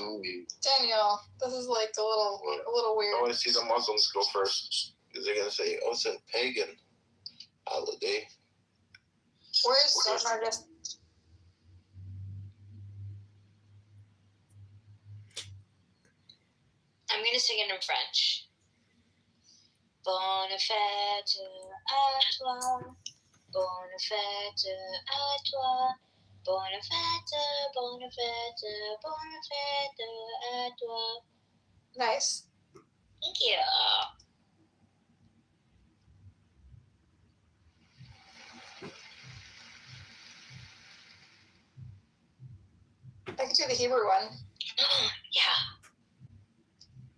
Daniel, this is like a little weird. I want to see the Muslims go first. Because they're going to say, oh, it's a pagan holiday. Where's St. Margaret? I'm going to sing it in French. Bonne fête à toi. Bonne fête à toi. Bonne fête, bonne fête, bonne fête à toi. Nice. Thank you. I could do the Hebrew one. Yeah.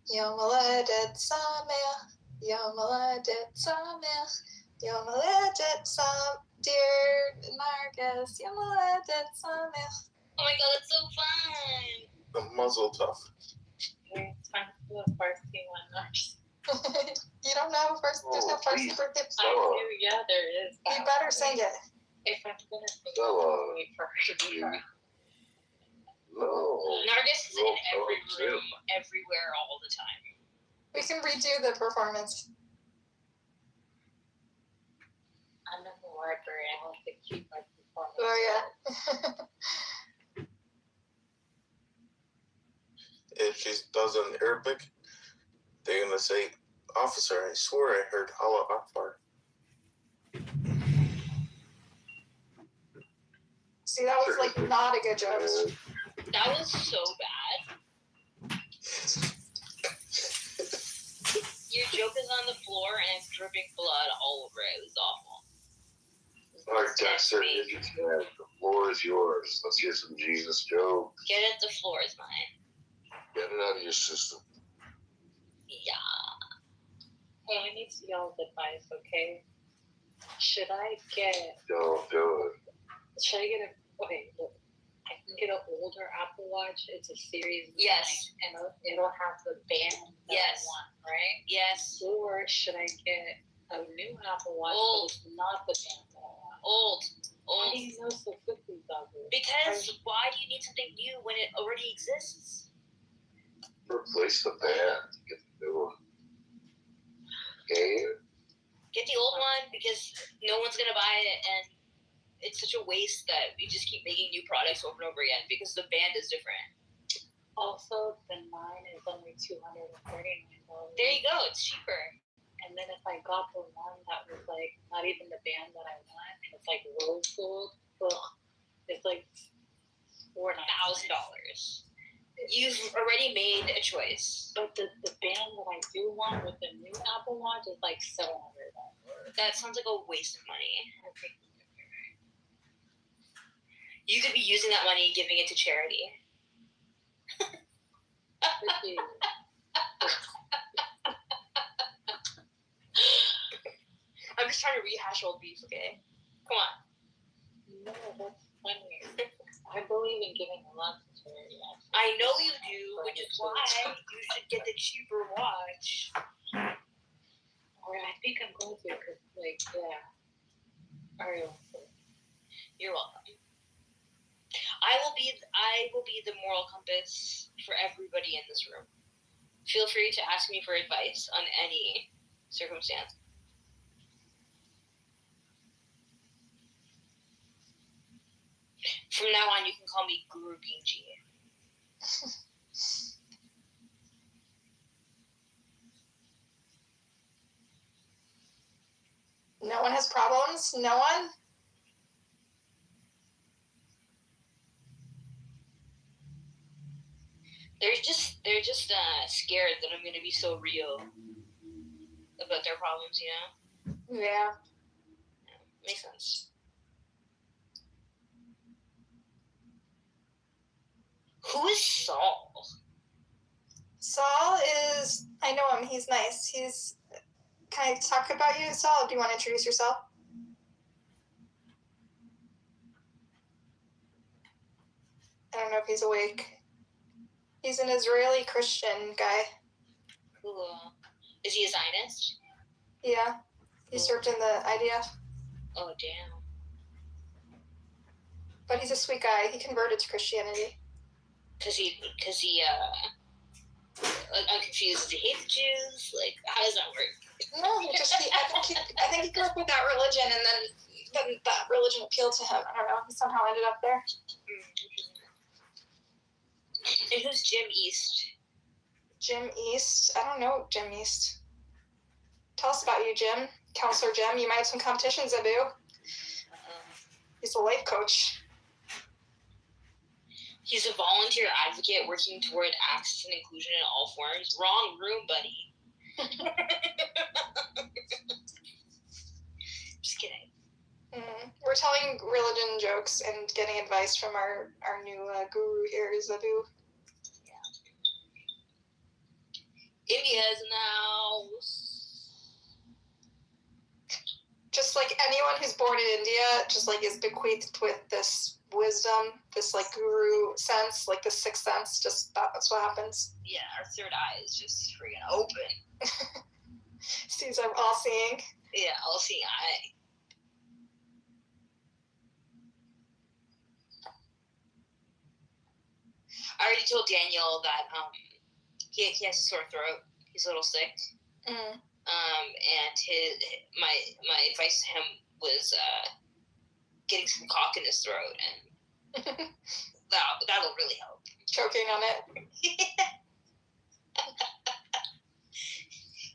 Yom Haledet Sameach, Yom Haledet Sameach, Yom Haledet Sam. Dear Marcus, Yom Haledet Sameach. Oh my god, that's so fun. The muzzle tough. It's time for the Farsi one. You don't know first. There's no Farsi birthday. I do, yeah, there is. You better sing it. If I'm gonna sing it, I'll wait for her to be here. No. Nargis is in every room, everywhere, all the time. We can redo the performance. I'm in the library. I have to keep my performance. Oh yeah. If she does it in Arabic, they're gonna say, "Officer, I swear I heard Allah Akbar." See, that was like not a good joke. That was so bad. Your joke is on the floor and I'm dripping blood all over it. It was awful. Like Dexter, the floor is yours. Let's hear some Jesus joke. Get it, the floor is mine. Get it out of your system. Yeah. Hey, I need y'all's advice, okay? Should I get... Don't do it. Should I get a... Okay, look. I can get an older Apple Watch. It's a Series 9, Yes. and it'll have the band that Yes. I want, right? Yes. Or should I get a new Apple Watch Old. but it's not the band that I want? Old. Why do you know so quickly, Douglas? Because why do you need something new when it already exists? Replace the band. Get the new one. Okay. Get the old one because no one's gonna buy it, and it's such a waste that we just keep making new products over and over again because the band is different. Also, the 9 is only $239. There you go. It's cheaper. And then if I got the one that was like not even the band that I want, and it's like rose gold, it's like $4,000. You've already made a choice. But the band that I do want with the new Apple Watch is like $700. That sounds like a waste of money. You could be using that money and giving it to charity. I'm just trying to rehash old beef, okay? Come on. No, that's funny. I believe in giving a lot to charity. I know you do, which is why you should get the cheaper watch. Or I think I'm going to, because, like, yeah. All right. You're welcome. I will be the moral compass for everybody in this room. Feel free to ask me for advice on any circumstance. From now on, you can call me Guru Beanji. No one has problems? No one? They're just scared that I'm gonna be so real about their problems, you know? Yeah. Makes sense. Who is Saul? Saul is, I know him, he's nice. Can I talk about you, Saul? Do you want to introduce yourself? I don't know if he's awake. He's an Israeli Christian guy. Cool. Is he a Zionist? Yeah. He served in the IDF. Oh, damn. But he's a sweet guy. He converted to Christianity. I'm confused. Does he hate the Jews? Like, how does that work? No, I think he grew up with that religion, and then that religion appealed to him. I don't know. He somehow ended up there. And who's Jim East? Jim East? I don't know Jim East. Tell us about you, Jim. Counselor Jim. You might have some competitions, Abu. He's a life coach. He's a volunteer advocate working toward access and inclusion in all forms. Wrong room, buddy. Just kidding. We're telling religion jokes and getting advice from our new guru here, Zabu. India's in the house. Just like anyone who's born in India, just like is bequeathed with this wisdom, this like guru sense, like the sixth sense. Just that's what happens. Yeah, our third eye is just freaking open. Sees I'm all seeing. Yeah, all seeing eye. I already told Daniel that he has a sore throat. He's a little sick. Mm. And my advice to him was getting some caulk in his throat, and that'll really help. Choking on it.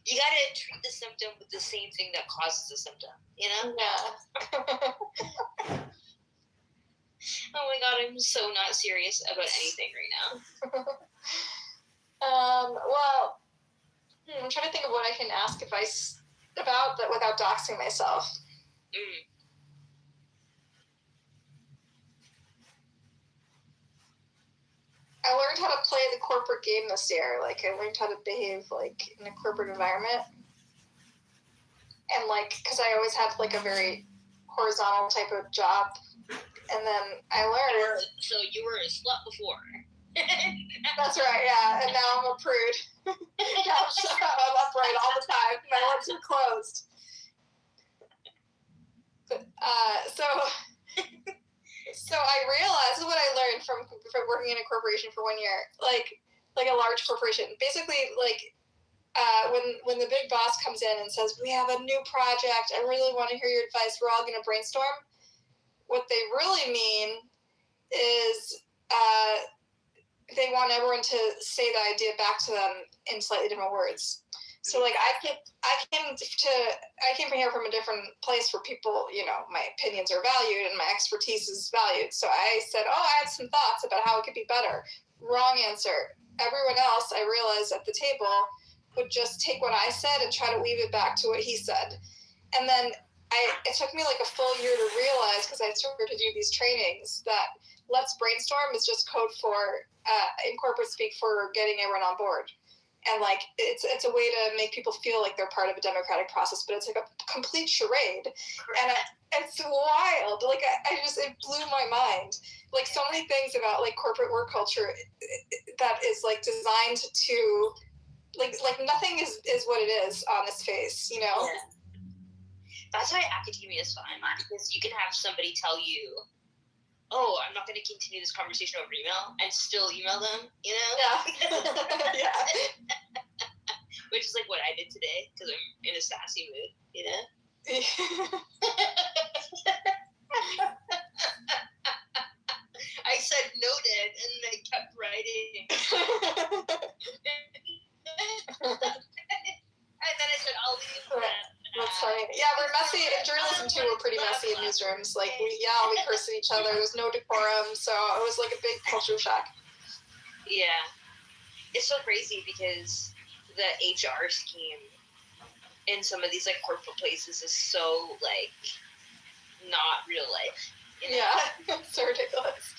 You gotta treat the symptom with the same thing that causes the symptom, you know? Yeah. Oh my god, I'm so not serious about anything right now. Well, I'm trying to think of what I can ask advice about, but without doxing myself. I learned how to play the corporate game this year. Like, I learned how to behave, like, in a corporate environment. And, like, because I always had, like, a very horizontal type of job. And then I learned... So you were a slut before. That's right, yeah. And now I'm a prude. Now I'm upright all the time. My lips are closed. So I realized what I learned from working in a corporation for 1 year, like a large corporation. Basically, like when the big boss comes in and says, "We have a new project. I really want to hear your advice. We're all going to brainstorm." What they really mean is they want everyone to say the idea back to them in slightly different words. So like I came from here from a different place where people, you know, my opinions are valued and my expertise is valued. So I said, I have some thoughts about how it could be better. Wrong answer. Everyone else, I realized at the table, would just take what I said and try to weave it back to what he said. And then it took me like a full year to realize, because I started to do these trainings, that let's brainstorm is just code for, in corporate speak, for getting everyone on board. And like it's a way to make people feel like they're part of a democratic process, but it's like a complete charade. And it's wild. Like it blew my mind. Like so many things about like corporate work culture that is like designed to like nothing is what it is on its face, you know? Yeah. That's why academia is fun, because you can have somebody tell you, "Oh, I'm not going to continue this conversation over email," and still email them, you know? Yeah. Yeah. Which is like what I did today, because I'm in a sassy mood, you know? I said noted, and they kept writing. And then I said, I'll leave that. That's funny. Yeah, we're messy. In journalism, too, we're pretty messy in newsrooms. Like, we curse at each other. There's no decorum. So it was like a big culture shock. Yeah. It's so crazy because the HR scheme in some of these, like, corporate places is so, like, not real life. You know? Yeah, it's so ridiculous.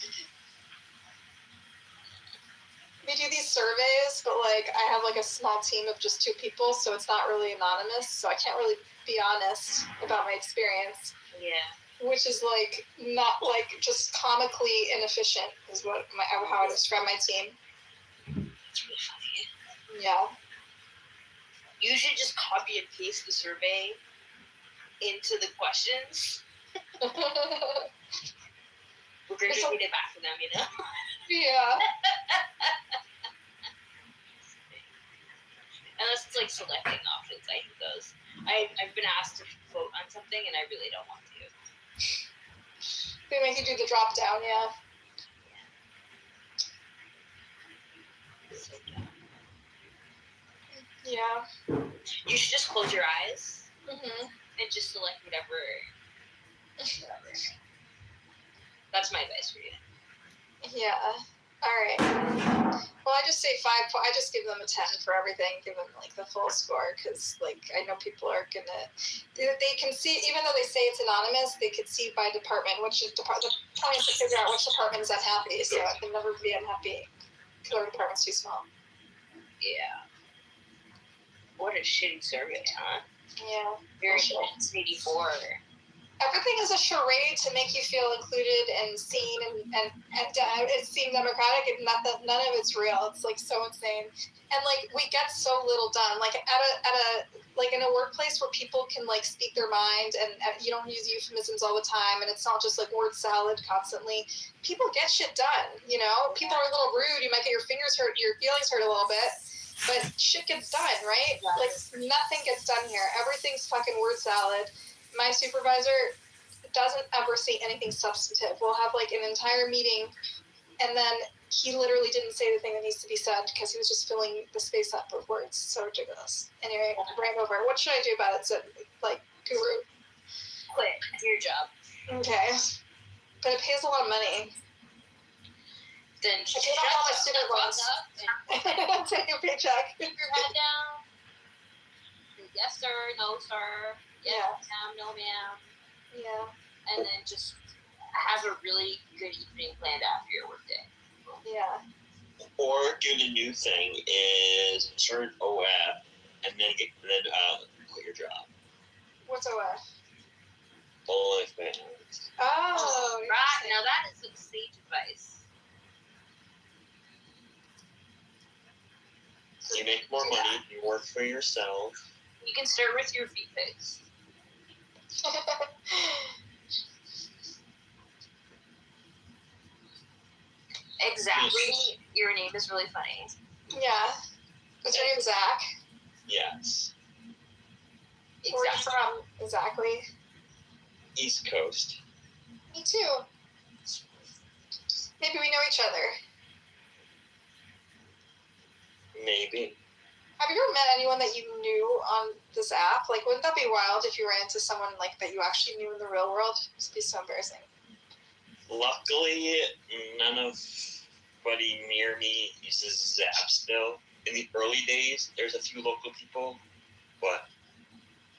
We do these surveys, but like I have like a small team of just 2 people, so it's not really anonymous. So I can't really be honest about my experience. Yeah. Which is like not like just comically inefficient is what how I describe my team. It's really funny. Yeah. You should just copy and paste the survey into the questions. Regurgitate it back to them, you know? Yeah. Unless it's like selecting options, I hate those. I've been asked to vote on something and I really don't want to. They make you do the drop down, yeah. So dumb. Yeah. You should just close your eyes Mm-hmm. and just select whatever. That's my advice for you. Yeah. All right. Well, I just say 5. I just give them a 10 for everything. Give them like the full score because like I know people are gonna. They can see, even though they say it's anonymous, they could see by department which is the point is to figure out which department is unhappy. So I can never be unhappy because our department's too small. Yeah. What a shitty survey, huh? Yeah. Very 84. Everything is a charade to make you feel included and seen, and it seemed democratic, and none of it's real. It's like so insane, and like we get so little done. Like at a like in a workplace where people can like speak their mind, and you don't use euphemisms all the time, and it's not just like word salad constantly. People get shit done. You know, people are a little rude. You might get your fingers hurt, your feelings hurt a little bit. But shit gets done, right? Like nothing gets done here. Everything's fucking word salad. My supervisor doesn't ever say anything substantive. We'll have like an entire meeting, and then he literally didn't say the thing that needs to be said because he was just filling the space up with words. So ridiculous. Anyway, bring over. What should I do about it? So, like, guru. Quit. Do your job. Okay. But it pays a lot of money. Then I paid off all my student loans. Take a paycheck. Keep your head down. Yes, sir. No, sir. Yes, ma'am. No, ma'am. Yeah. And then just have a really good evening planned after your workday. Yeah. Or do the new thing is start OF and then quit your job. What's OF? Full life balance. Oh. Right. Now that is some sage advice. You make more money. You work for yourself. You can start with your feet pics. Exactly. Your name is really funny. Yeah. Is your name Zach? Yes. Exactly. Where are you from? Exactly. East Coast. Me too. Maybe we know each other. Maybe. Have you ever met anyone that you knew on this app? Like, wouldn't that be wild if you ran into someone like that you actually knew in the real world? It would be so embarrassing. Luckily, nobody near me uses Zap still. In the early days, there's a few local people, but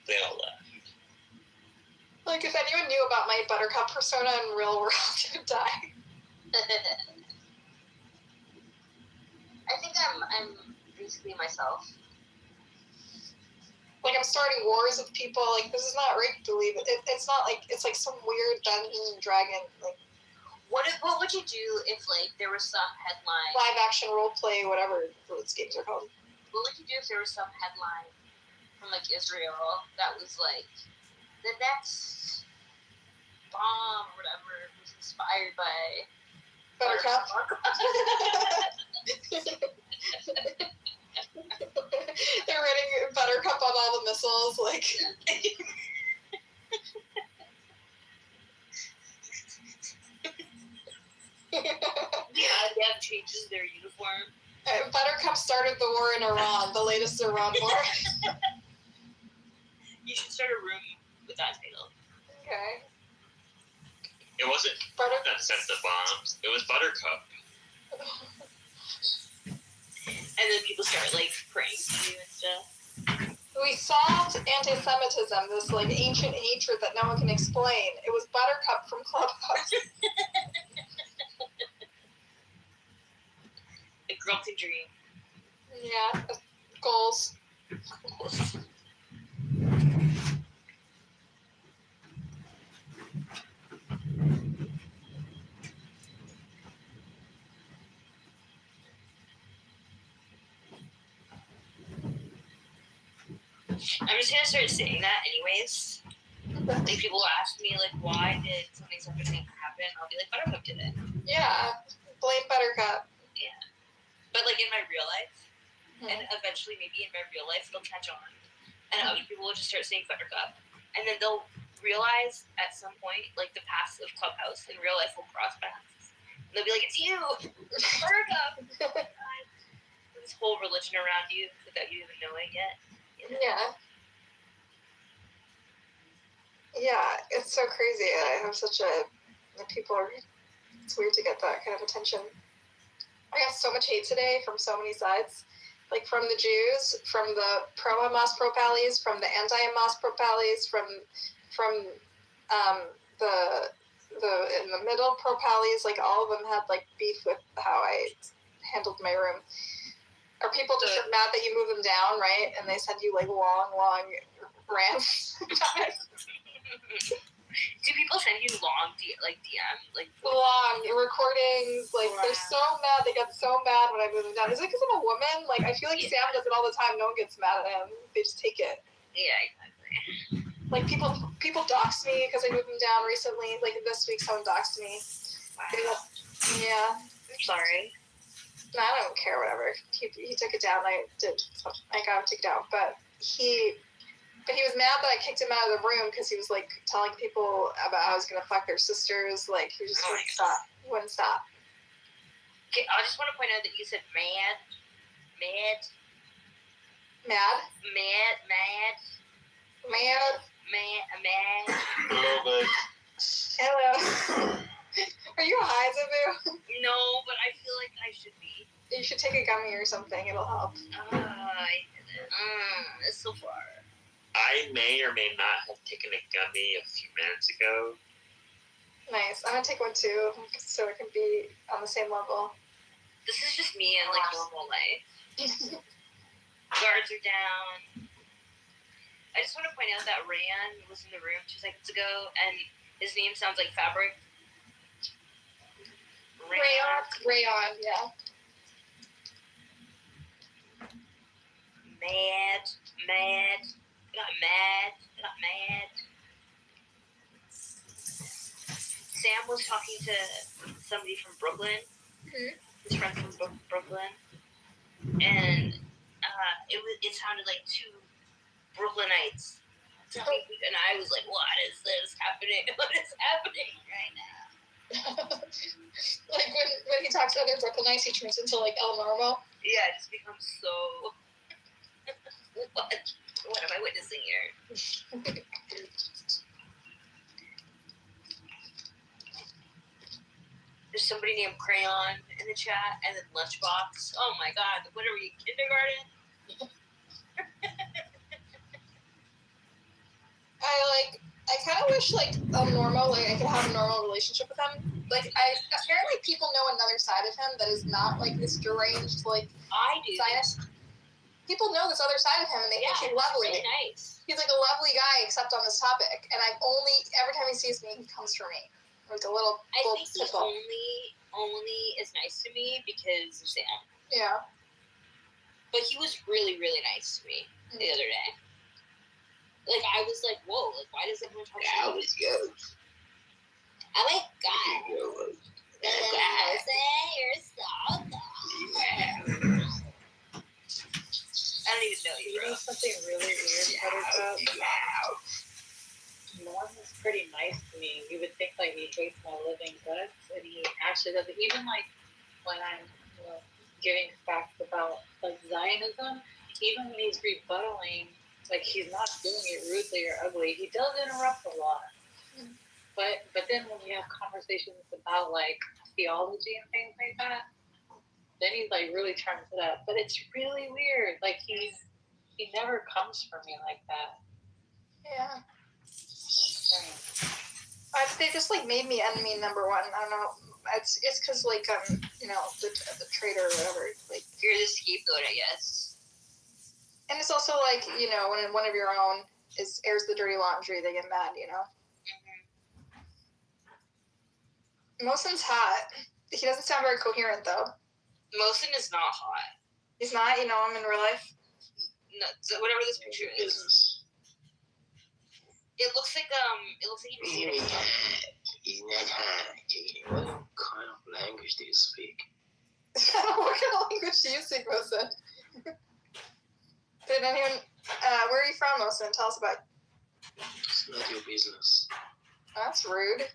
they all left. Like, if anyone knew about my Buttercup persona in real world, it would die. I think I'm basically myself. Like, I'm starting wars with people. Like, this is not right to believe it. It's not like, it's like some weird Dungeons and Dragon, like, what would you do if, like, there was some headline? Live action role play, whatever those games are called. What would you do if there was some headline from, like, Israel that was, like, the next bomb or whatever was inspired by Buttercup? They're writing Buttercup on all the missiles, like. The IDF changes their uniform. Buttercup started the war in Iran, the latest Iran war. You should start a room with that title. Okay. It wasn't Buttercup that sent the bombs. It was Buttercup. And then people start, like, praying to you and stuff. We solved anti-Semitism, this, like, ancient hatred that no one can explain. It was Buttercup from Clubhouse. A girl can dream. Yeah. Goals. I'm just gonna start saying that anyways. Like, people will ask me, like, why did something happen? I'll be like, Buttercup did it. Yeah. Blame Buttercup. Yeah. But, like, in my real life, and eventually maybe in my real life, they'll catch on. And other people will just start saying Buttercup. And then they'll realize at some point, like, the paths of Clubhouse in real life will cross paths. And they'll be like, it's you! Buttercup! This whole religion around you without you even knowing it. Yeah. Yeah, it's so crazy. I have such a people are. It's weird to get that kind of attention. I got so much hate today from so many sides, like from the Jews, from the pro-Hamas pro-Pallies, from the anti-Hamas pro-Pallies, from the in the middle pro-Pallies. Like all of them had like beef with how I handled my room. Or people just are mad that you move them down, right? And they send you like long rants. Do people send you long DM long recordings? Like they're so mad. They got so mad when I moved them down. Is it because I'm a woman? Like I feel like Sam does it all the time. No one gets mad at him. They just take it. Yeah, exactly. Like people doxed me because I moved them down recently. Like this week, someone doxed me. Wow. Yeah. I'm sorry. No, I don't care. Whatever. He took it down. I got him to take it down, but he was mad that I kicked him out of the room because he was like telling people about how I was gonna fuck their sisters. Like he just wouldn't stop. Okay, I just want to point out that you said mad. Hello, guys. Hello. Are you high, Zabu? No, but I feel like I should be. You should take a gummy or something. It'll help. It's so far. I may or may not have taken a gummy a few minutes ago. Nice. I'm gonna take one too, so it can be on the same level. This is just me in like normal life. Guards are down. I just want to point out that Rayan was in the room 2 seconds ago, and his name sounds like fabric. Rayon, yeah. Mad. I got mad. Sam was talking to somebody from Brooklyn. His friend from Brooklyn. And it sounded like 2 Brooklynites talking, and I was like, what is this happening? What is happening right now? Like when he talks to other Brooklynites, he turns into like El Normo. Yeah, it just becomes so... What am I witnessing here? There's somebody named Crayon in the chat, and then Lunchbox. Oh my god, what are we, kindergarten? I kind of wish like a normal, like I could have a normal relationship with him. Like apparently people know another side of him that is not like this deranged like I do. Zionist. People know this other side of him, and they think he's lovely. Really nice. He's like a lovely guy, except on this topic. And every time he sees me, he comes for me. Like a little. I think he only is nice to me because of Sam. Yeah. But he was really, really nice to me the other day. Like I was like, whoa! Like why does everyone talk to me? I was good. Oh my god! You're so dumb. I don't even know you, bro. Something really weird about Norm is pretty nice to me. You would think like he hates my living guts, and he actually doesn't. Even like when I'm giving facts about like Zionism, even when he's rebuttaling, like he's not doing it rudely or ugly. He does interrupt a lot. But then when we have conversations about like theology and things like that, then he like really turns it up. But it's really weird. Like he never comes for me like that. Yeah. They just like made me enemy number 1. I don't know. It's because like the traitor or whatever. Like you're the scapegoat, I guess. And it's also like when one of your own airs the dirty laundry, they get mad. Mosin's hot. He doesn't sound very coherent though. Mosin is not hot. He's not. You know him in real life. No, so whatever this picture is. It looks like you've seen it. He's not hot. What kind of language do you speak? What kind of language do you speak, Mosin? Did anyone? Where are you from, Mosin? Tell us about. It's not your business. That's rude.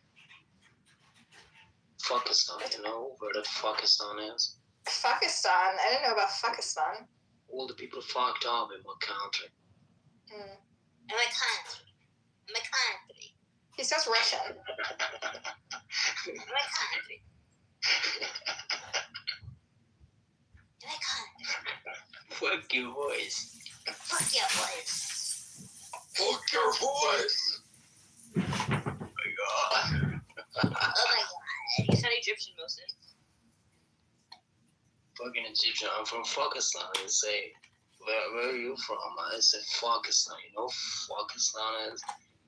Pakistan, you know where the Pakistan is? Pakistan? I didn't know about Pakistan. All the people fucked up in what country? In my country. In my country. He sounds Russian. In my country. In my country. Fuck your voice. Fuck your voice. Fuck your voice. Oh my god. Oh my god. You sound Egyptian, Wilson. Fucking Egyptian. I'm from Pakistan. They say, where are you from? I said Pakistan. You know Pakistan is?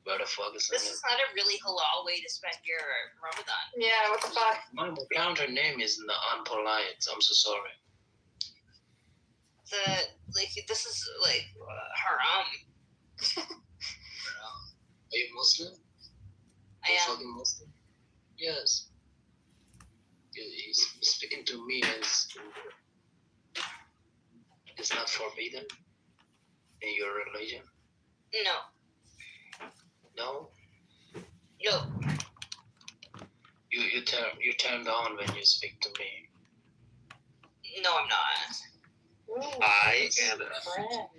Where the Pakistan This is not a really halal way to spend your Ramadan. Yeah, what the fuck? My counter name is unpolite. I'm so sorry. This is like haram. Are you Muslim? I am. Fucking Muslim? Yes. He's speaking to me as it's not forbidden in your religion. No. No. No. You turned on when you speak to me. No, I'm not. I am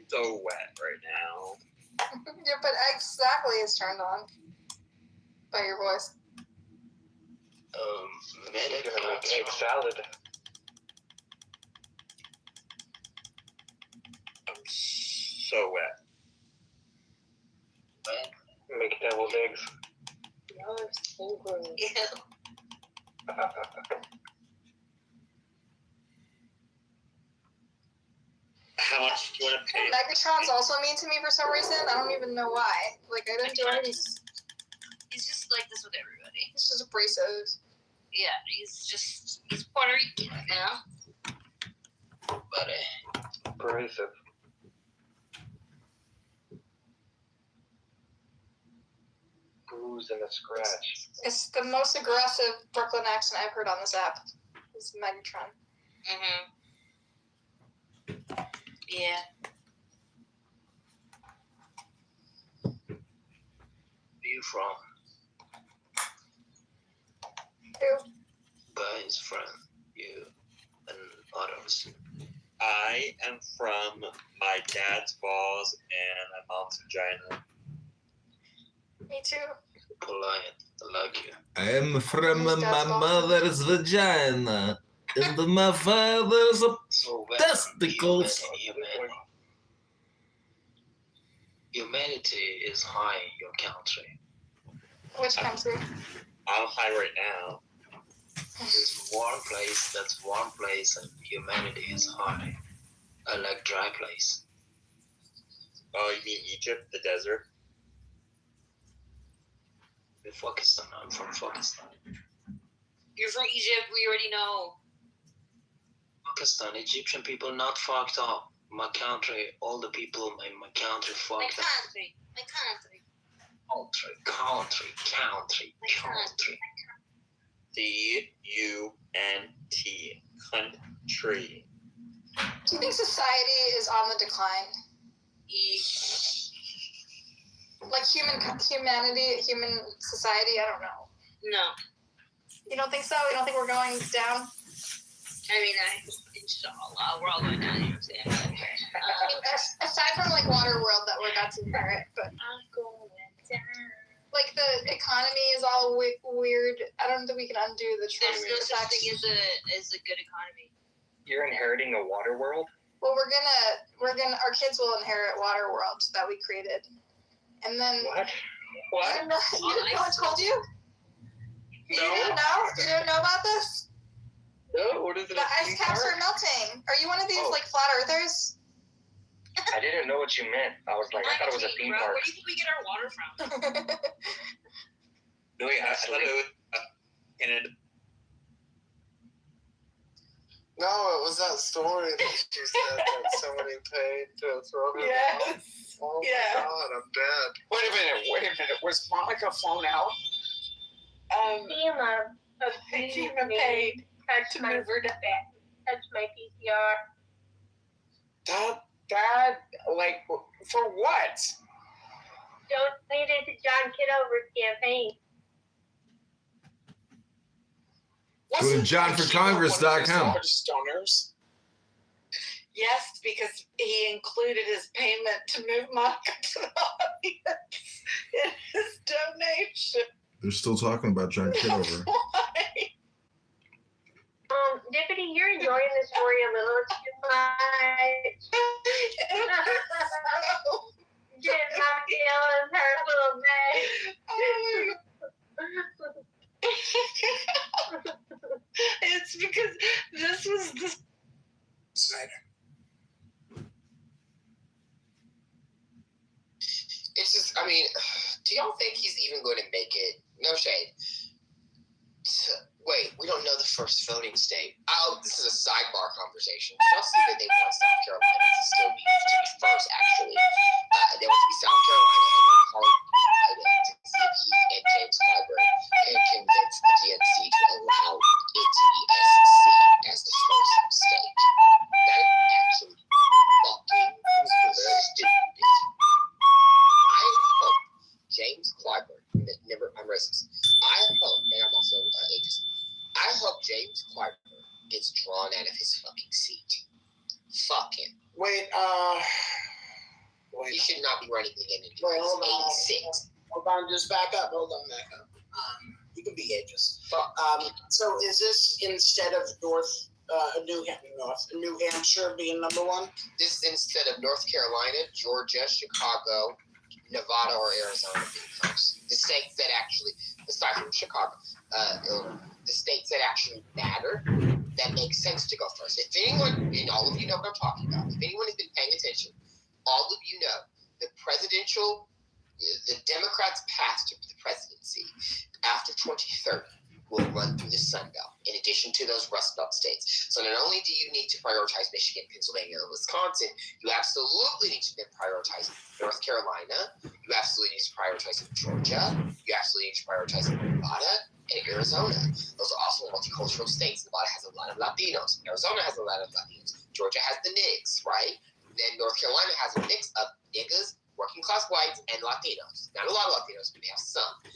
so wet right now. Yeah, but exactly is turned on by your voice. Medic, Egg salad. I'm so wet. Make deviled eggs. Y'all are so gross. How much do you want to pay? Megatron's also mean to me for some reason. I don't even know why. Like, I didn't do anything. He's just like this with everybody. He's just abrasive. Yeah, he's Puerto Rican, you know? But Abrasive. Bruise and a scratch. It's the most aggressive Brooklyn accent I've heard on this app. Is Megatron. Yeah. where you from? Who? Guys, friend, you, and others. I am from my dad's balls and my mom's vagina. Me too. Polite, I like you. I'm from my mother's vagina and my father's testicles. Humanity is high in your country. Which country? I'm high right now. It's warm place, that's warm place, and humanity is high. I like dry place. Oh, you mean Egypt, the desert? In Pakistan, I'm from Pakistan. You're from Egypt, we already know. Pakistan, Egyptian people not fucked up. My country, all the people in my country fucked up. My country. Country. C-U-N-T. Country. Do you think society is on the decline? Like humanity, human society? I don't know. No. You don't think so? You don't think we're going down? I mean, inshallah, we're all going down, you know what I'm saying? Aside from like Waterworld that we're about to inherit, but I'm going down. like the economy is all weird. I don't think we can undo the trust. There's no such thing as a good economy. You're inheriting a water world? Well, our kids will inherit Waterworld that we created, and then What? You didn't know I told you? No. You didn't know? You didn't know about this? No, what is it? The ice caps are melting. Are you one of these like flat earthers? I didn't know what you meant. I was like, I thought it was a theme park. Where do you think we get our water from? No, wait, I thought it was Canada. No, it was that story that she said that somebody paid to throw her out. Oh my god, I'm dead. Wait a minute. Was Monica flown out? FEMA paid to move her to bed. That's my PCR. That, like, for what? Donate it to John Kitover's campaign. Go to johnforcongress.com. Stoners. Yes, because he included his payment to move Monica to the audience in his donation. They're still talking about John Kitover. Deputy, you're enjoying this story a little too much. Getting my feelings hurt a little bit. It's because this was the Snyder. It's just, I mean, do y'all think he's even going to make it? No shade. Wait, we don't know the first voting state. Oh, this is a sidebar conversation. Did y'all see that they want South Carolina to still be first, actually? They want to be South Carolina and then calling Biden to see if he and James Clyburn can convince the DNC to allow it to be SC as the first state. That is actually fucking stupid. I hope James Clyburn, I'm racist. I hope, and I'm also ageist. I hope James Clyburn gets drawn out of his fucking seat. Fuck him. Wait. He should not be running again in Hold 86. Hold on, just back up. You can be ageist. So is this instead of New Hampshire being number one? This is instead of North Carolina, Georgia, Chicago, Nevada, or Arizona being first. The states that actually, aside from Chicago, the states that actually matter, that makes sense to go first. If anyone, and all of you know what I'm talking about, if anyone has been paying attention, all of you know the Democrats' path to the presidency after 2030 will run through the Sun Belt, in addition to those Rust Belt states. So not only do you need to prioritize Michigan, Pennsylvania, and Wisconsin, you absolutely need to then prioritize North Carolina. You absolutely need to prioritize Georgia. You absolutely need to prioritize Nevada and Arizona. Those are also multicultural states. Nevada has a lot of Latinos. Arizona has a lot of Latinos. Georgia has the NIGs, right? Then North Carolina has a mix of niggas, working class whites, and Latinos. Not a lot of Latinos, but they have some.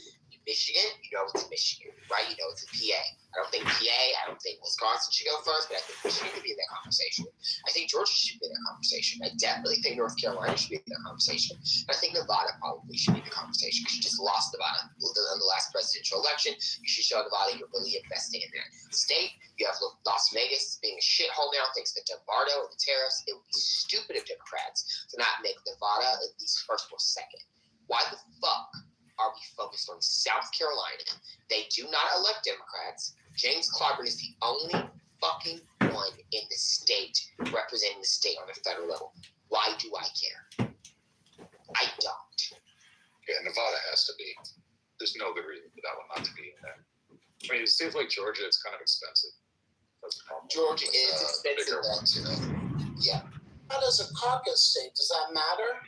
Michigan, you know it's Michigan, right? You know it's a PA. I don't think Wisconsin should go first, but I think Michigan could be in that conversation. I think Georgia should be in that conversation. I definitely think North Carolina should be in that conversation. And I think Nevada probably should be in the conversation. You just lost Nevada in the last presidential election. You should show Nevada you're really investing in that state. You have Las Vegas being a shithole now thanks to Lombardo and the tariffs. It would be stupid of Democrats to not make Nevada at least first or second. Why the fuck are we focused on South Carolina? They do not elect Democrats. James Clyburn is the only fucking one in the state representing the state on a federal level. Why do I care? I don't. Yeah, Nevada has to be. There's no good reason for that one not to be in there. I mean, it seems like Georgia is kind of expensive. That's the problem. Georgia is expensive. Yeah. How does a caucus state? Does that matter?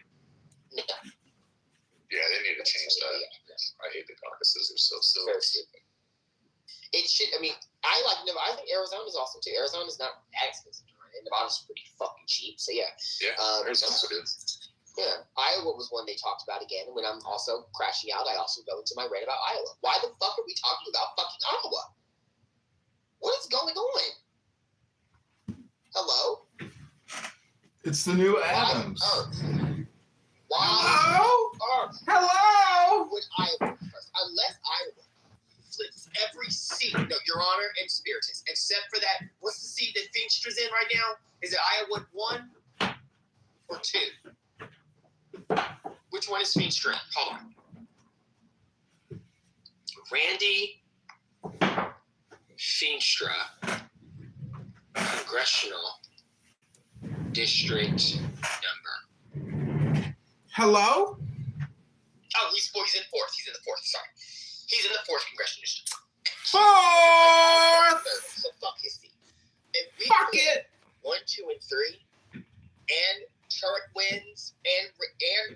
No. Yeah, they need to change that. I hate the caucuses. They're so silly. It should. I mean, I like Nevada. I think Arizona's awesome too. Arizona's not that expensive, and Nevada's pretty fucking cheap. So yeah. Yeah. Arizona's good. Yeah. Iowa was one they talked about again. And when I'm also crashing out, I also go into my rant about Iowa. Why the fuck are we talking about fucking Iowa? What is going on? Hello. It's the new Adams. Hello? Would Iowa first? Unless Iowa flips every seat, no, Your Honor and Spiritus, except for that, what's the seat that Feenstra's in right now? Is it Iowa 1 or 2? Which one is Feenstra in? Hold on. Randy Feenstra, Congressional District number. Hello? Oh, he's in fourth. He's in the fourth. Sorry. He's in the fourth congressional district. Fourth! So fuck his seat. If we fuck it! 1, 2, and 3, and Turek wins, and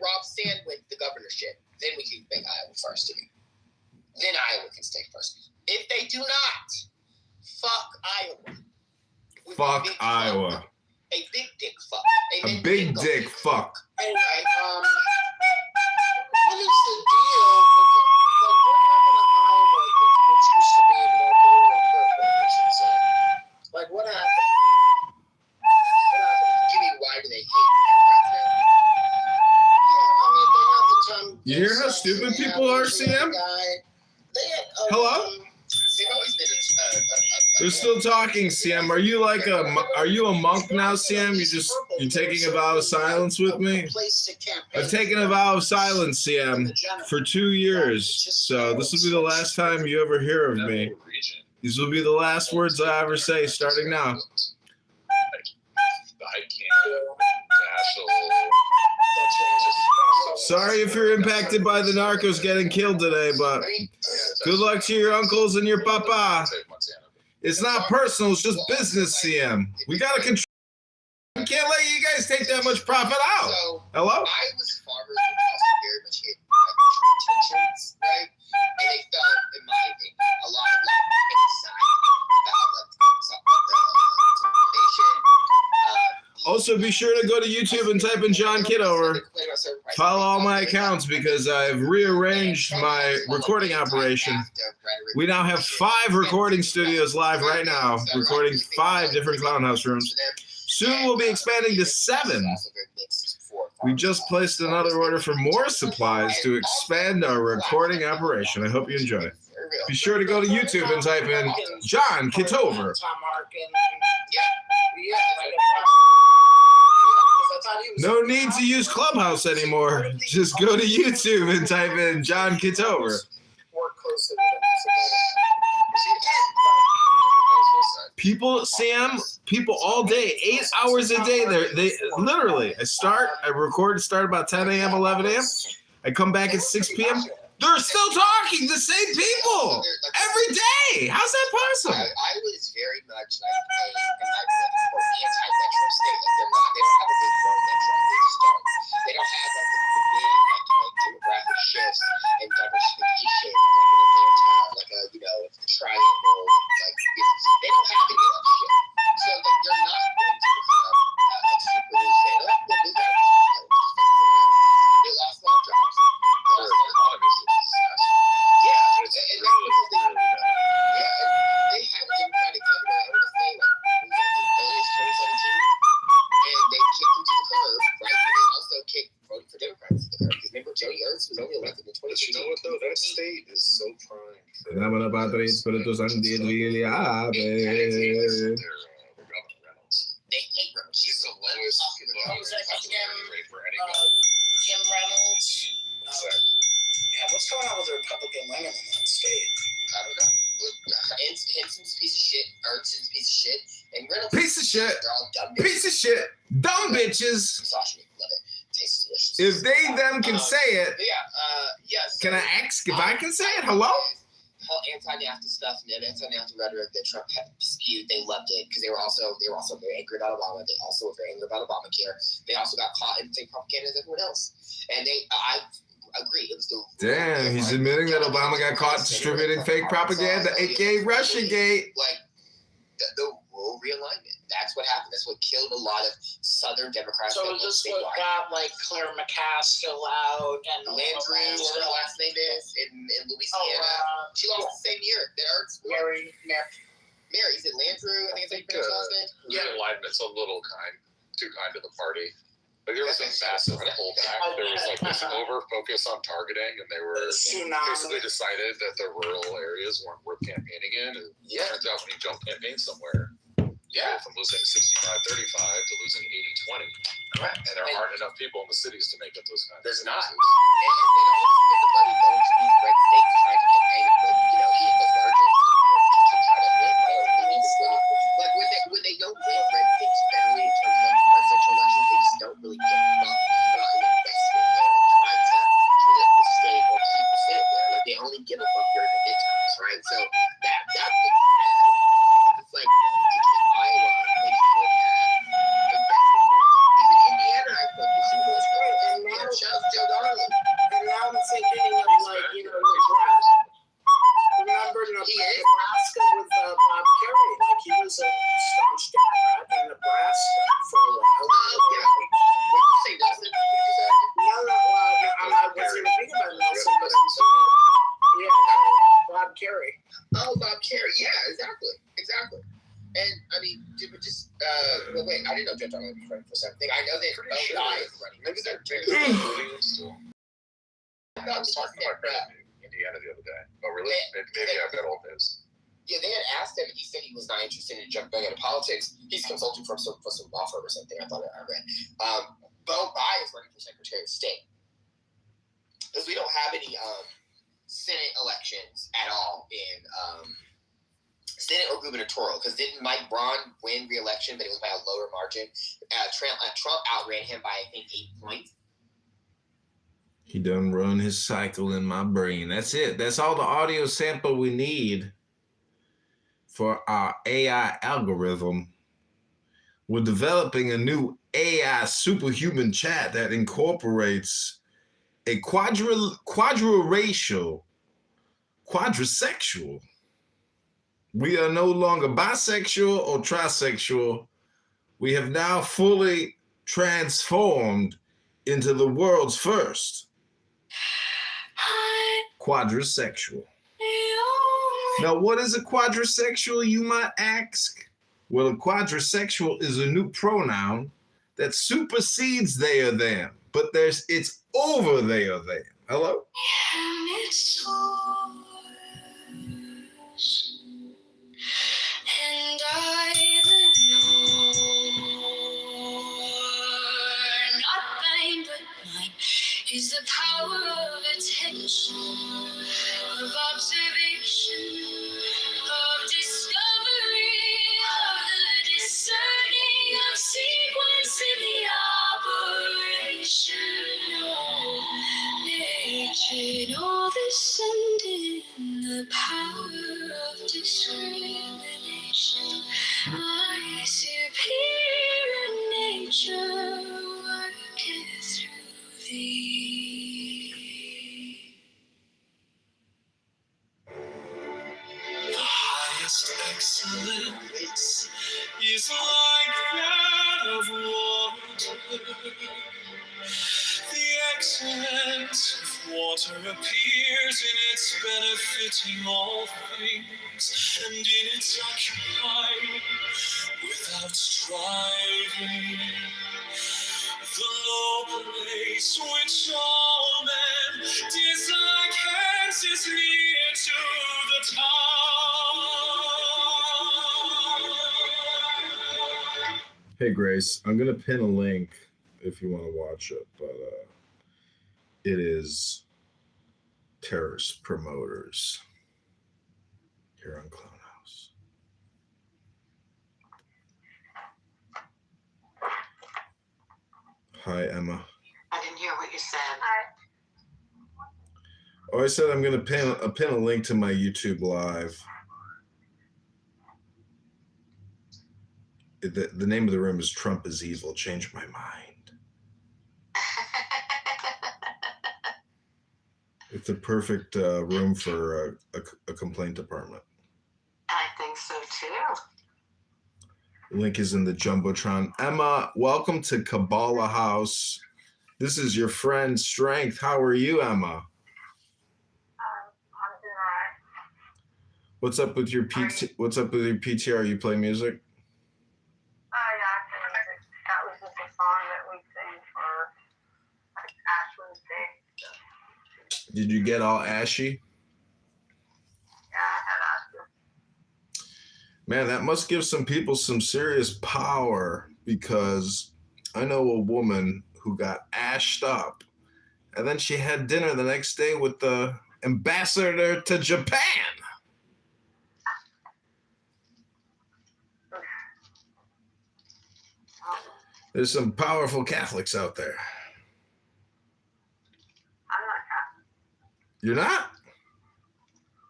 Rob Sand wins the governorship, then we can make Iowa first again. Then Iowa can stay first. If they do not, fuck Iowa. Fuck Iowa. A big dick fuck. A big dick fuck. Hey, what is the deal? Like, what happened to Iowa, which used to be more blue or purple, I should say? Like, what happened? You hear how stupid people are, CM? Hello? They're still talking, CM. Are you like are you a monk now, CM? You're taking a vow of silence with me? I've taken a vow of silence, CM, for 2 years. So this will be the last time you ever hear of me. These will be the last words I ever say starting now. Sorry if you're impacted by the narcos getting killed today, but good luck to your uncles and your papa. It's not personal, it's just business, CM. We gotta control. We can't let you guys take that much profit out. Hello? I was farmers who also very much hit intentions, right? And they felt, in my opinion, a lot of anxiety about the information. Also, be sure to go to YouTube and type in John Kitover. Follow all my accounts because I've rearranged my recording operation. We now have 5 recording studios live right now, recording 5 different clown house rooms. Soon we'll be expanding to 7. We just placed another order for more supplies to expand our recording operation. I hope you enjoy. Be sure to go to YouTube and type in John Kitover. No need to use Clubhouse anymore. Just go to YouTube and type in John Kitover. People, Sam, people all day, 8 hours a day. They literally, I record, start about 10 a.m., 11 a.m. I come back at 6 p.m. They're still talking, the same people, every day. How's that possible? I was very much like anti-metro state. Like they don't have a big growing metro. They just don't. They don't have like the big demographic shifts and diversification like in Atlanta, like the triangle. Like they don't have any of that shit. So like they're not going to become a super new state. We'll move out of that. They lost a lot of jobs. They lost a lot of disaster. Yeah, and that's because they had a Democratic governor. I want to say like early 2017, and they kicked him to the curb, right? And they also voted for Democrats to the curb. Because remember, Jody Ernst was only elected in 2016. But you know what though? That state is so prime. They hate Reynolds. She's the lowest rate for any governor. Kim Reynolds. Yeah, what's going on with the Republican women in that state? I don't know. Henson's a piece of shit. Ernst's a piece of shit. And Reynolds Piece of shit. They're all dumb bitches. Piece of shit. Dumb bitches. Misogyny. Love it. Tastes delicious. If them can say it. Yes. Can I ask if I can say it? Hello? Whole anti-NAFTA stuff and anti-NAFTA rhetoric that Trump had spewed, they loved it because they were also very angry about Obama. They also were very angry about Obamacare. They also got caught in the same propaganda as everyone else. And I agree. It was the damn. He's admitting that Obama got caught distributing fake propaganda, aka Russiagate. Like the rural realignment. That's what happened. That's what killed a lot of Southern Democrats. So is this what got like Claire McCaskill out and Landry, whatever her last name is, in Louisiana? She lost the same year. Mary. Is it Landrew? I think it's like her last name. Realignment's a little too kind to the party. Like there was a massive pullback. There was like this over focus on targeting, and they were basically decided that the rural areas weren't worth campaigning in. And it turns out when you don't campaign somewhere, from losing 65-35 to losing 80-20. Correct. And there aren't enough people in the cities to make up those kinds of There's not. And they don't want to spend the money going to these red states trying to campaign with, even those margins to try to win. Like when they don't win red states federally in terms of presidential elections, they just don't really give a fuck about an investment there and trying to flip the state or keep the state there. Like they only give a fuck during the midterms, right? So that's what's bad because it's like to keep Iowa, they should have invested more. Even Indiana, I thought they should have invested. And now shout out to Joe Darling. And now I'm thinking of Nebraska. Remember Nebraska with Bob Kerrey? Like he was a staunch Democrat in Nebraska for a while. What did you say, Nelson? No, I wasn't even thinking about Nelson, but I'm saying, Bob Kerrey. Oh, Bob Kerrey. Yeah, exactly. And I mean, just wait, I didn't know Joe Darling was running for something. I know that Guy is running. Maybe they're I was talking to my friend in Indiana the other day. Oh, really? Maybe I've got old news. Yeah, they had asked him, and he said he was not interested in jumping into politics. He's consulting for some law firm or something. I thought I read. Bo Bai is running for Secretary of State because we don't have any Senate elections at all in Senate or gubernatorial. Because didn't Mike Braun win re-election, but it was by a lower margin? Trump outran him by I think 8 points. He done run his cycle in my brain. That's it. That's all the audio sample we need for our AI algorithm. We're developing a new AI superhuman chat that incorporates a quadrisexual. We are no longer bisexual or trisexual. We have now fully transformed into the world's first quadrisexual. Now, what is a quadrisexual, you might ask? Well, a quadrisexual is a new pronoun that supersedes they or them, but it's over they or them. Hello? And I not thine but mine is the power of attention, of observation, of discovery, of the discerning, of sequence in the operation of nature, and all this and in the power of discrimination. My superior nature worketh through thee. The highest excellence is like that of water. The excellence of water appears in its benefiting all things, and in its occupying without striving. The low place which all men dislike hence is near to the top. Hey, Grace, I'm going to pin a link if you want to watch it, but it is terrorist promoters here on Clownhouse. Hi, Emma. I didn't hear what you said. Oh, I said I'm going to pin a link to my YouTube live. The name of the room is Trump is Evil. Changed my mind. It's a perfect room for a complaint department. I think so too. Link is in the Jumbotron. Emma, welcome to Kabbalah House. This is your friend Strength. How are you, Emma? I'm doing alright. What's up with your PTR? You play music? Yeah, that was just a song that we sing for like Ashland's Day. Did you get all ashy? Yeah, I had Ashland. Man, that must give some people some serious power, because I know a woman who got ashed up and then she had dinner the next day with the ambassador to Japan. There's some powerful Catholics out there. I'm not Catholic. You're not?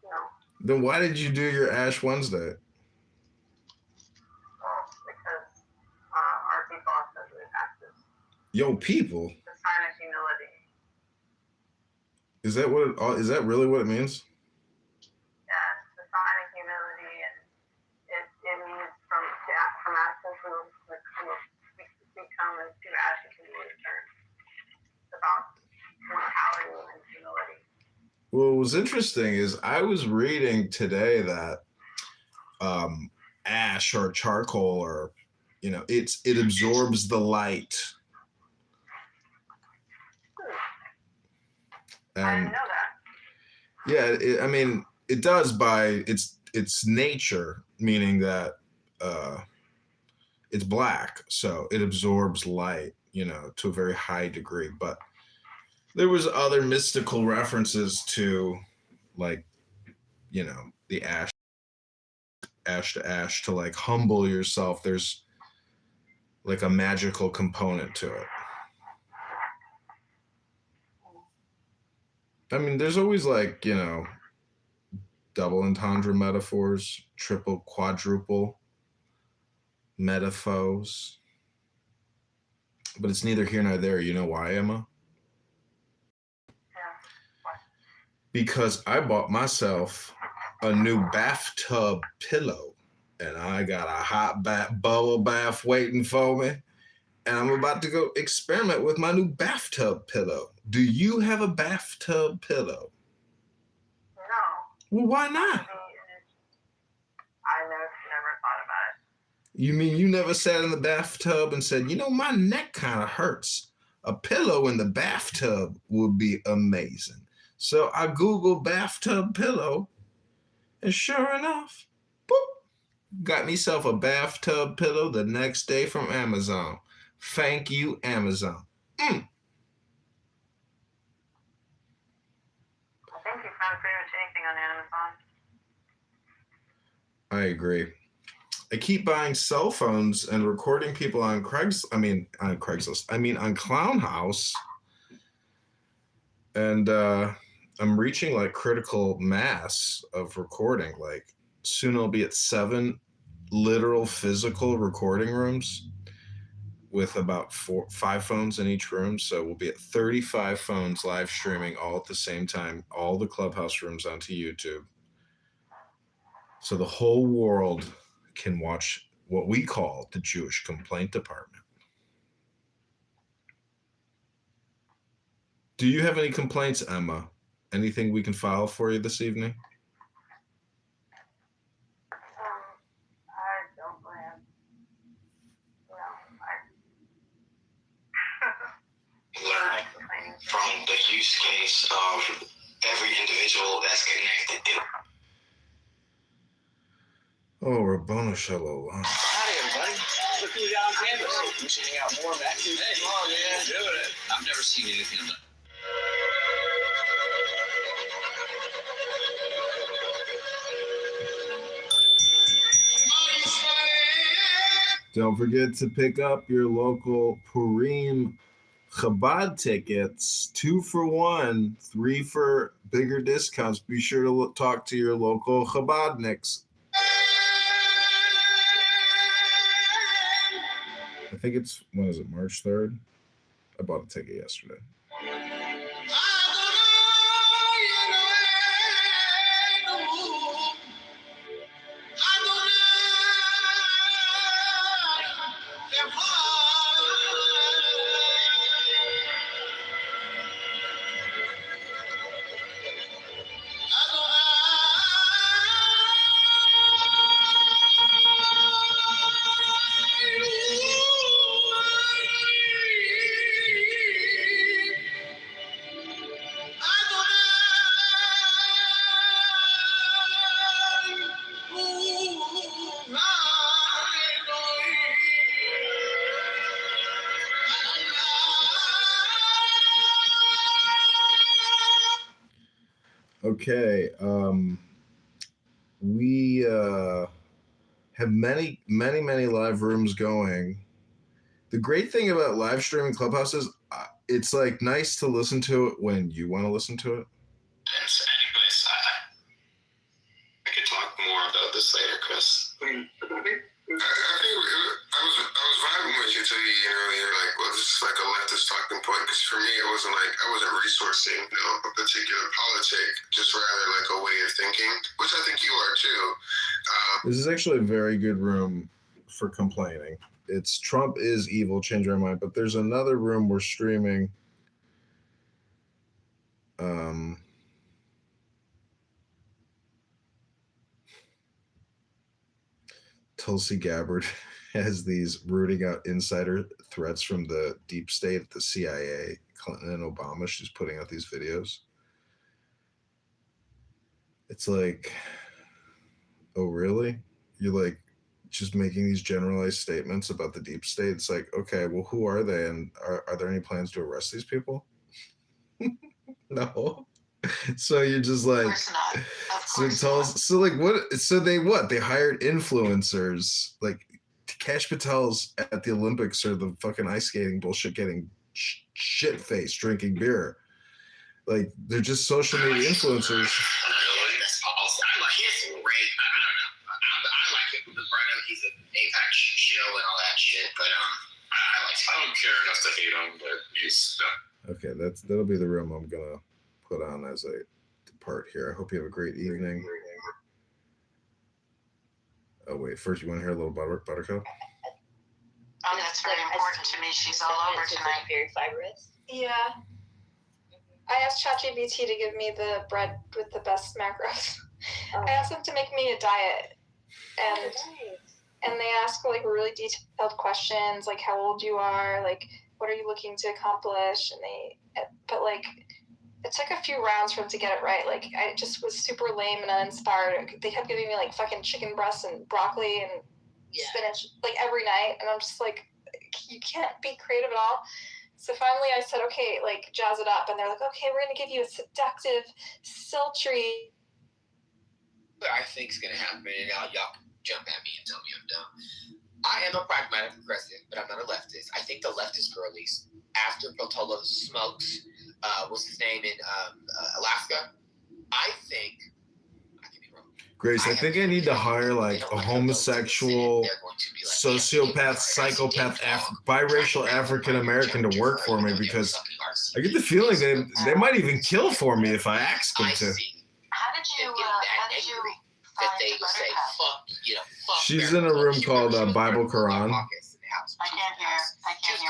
No. Then why did you do your Ash Wednesday? Well, because our people are supposed to be active. Yo, people? The sign of humility. Is that really what it means? Yeah, it's the sign of humility, and it means from ashes will become into ashes and will return. It's about mortality and humility. Well, what was interesting is I was reading today that ash or charcoal, or it absorbs the light. And I didn't know that. yeah, I mean, it does by its nature, meaning that it's black, so it absorbs light, to a very high degree. But there was other mystical references to, like, the ash to ash, to like humble yourself. There's like a magical component to it. I mean, there's always like, double entendre metaphors, triple, quadruple metaphors. But it's neither here nor there. You know why, Emma? Because I bought myself a new bathtub pillow, and I got a hot bubble bath waiting for me, and I'm about to go experiment with my new bathtub pillow. Do you have a bathtub pillow? No. Well, why not? I never thought about it. You mean you never sat in the bathtub and said, my neck kind of hurts. A pillow in the bathtub would be amazing. So I Googled bathtub pillow, and sure enough, boop, got myself a bathtub pillow the next day from Amazon. Thank you, Amazon. I think you found pretty much anything on Amazon. I agree. I keep buying cell phones and recording people on on Clown House. And I'm reaching like critical mass of recording. Like soon I'll be at 7 literal physical recording rooms with about 5 phones in each room. So we'll be at 35 phones live streaming all at the same time, all the Clubhouse rooms onto YouTube. So the whole world can watch what we call the Jewish Complaint Department. Do you have any complaints, Emma? Anything we can file for you this evening? I don't plan. No, Learn from the use case of every individual that's connected to. Oh, Rabbanu Shalom. Howdy, everybody. Look who's on campus. We should hang out more back here. Hey, come on, man. Do it. I've never seen anything like that. Don't forget to pick up your local Purim Chabad tickets, 2 for 1, 3 for bigger discounts. Be sure to talk to your local Chabadniks. I think it's, March 3rd? I bought a ticket yesterday. Okay, we have many live rooms going. The great thing about live streaming Clubhouse is it's like nice to listen to it when you want to listen to it. Anyways, I could talk more about this later, Chris. I think I was vibing with you till you're like, well, this is like a leftist talking point, because for me it wasn't like I wasn't resourcing a particular politic, just rather like a way of thinking, which I think you are too. This is actually a very good room for complaining. It's Trump is evil, change our mind, but there's another room we're streaming. Tulsi Gabbard has these rooting out insider threats from the deep state, the CIA, Clinton and Obama. She's putting out these videos. it's like, oh, really? You're like just making these generalized statements about the deep state. It's like, okay, well, who are they? And are there any plans to arrest these people? No. So you're just like, Of course not. Of so course tell not. us, so like what? So they what? They hired influencers. Like Cash Patel's at the Olympics or the fucking ice skating bullshit, getting shit faced drinking beer. Like they're just social media influencers. That's awesome. I like his great. I like him because I know he's an Apex show and all that shit. But I don't care enough to hate him. But he's Okay, that'll be the room I'm gonna put on as I depart here. I hope you have a great evening. Oh wait, first you want to hear a little Buttercup? Oh, that's very important to me. She's all over tonight. Very fibrous. Yeah. I asked ChatGPT to give me the bread with the best macros. I asked them to make me a diet, and they ask like really detailed questions, like how old you are, like what are you looking to accomplish, but like it took a few rounds for them to get it right. Like I just was super lame and uninspired. They kept giving me like fucking chicken breasts and broccoli and spinach like every night, and I'm just like, you can't be creative at all. So finally I said, okay, like jazz it up. And they're like, okay, we're going to give you a seductive, sultry. what I think is going to happen, and y'all can jump at me and tell me I'm dumb. I am a pragmatic progressive, but I'm not a leftist. I think the leftist girlies, after Rotolo smokes, what's his name in Alaska, I think, I could be wrong. Grace, I think I need to hire like a homosexual, sociopath, psychopath, biracial African American to work for me because I get the feeling they might even kill for me if I ask them to. How did you that they would say, fuck, fuck. She's in a room called Bible Quran. I can't hear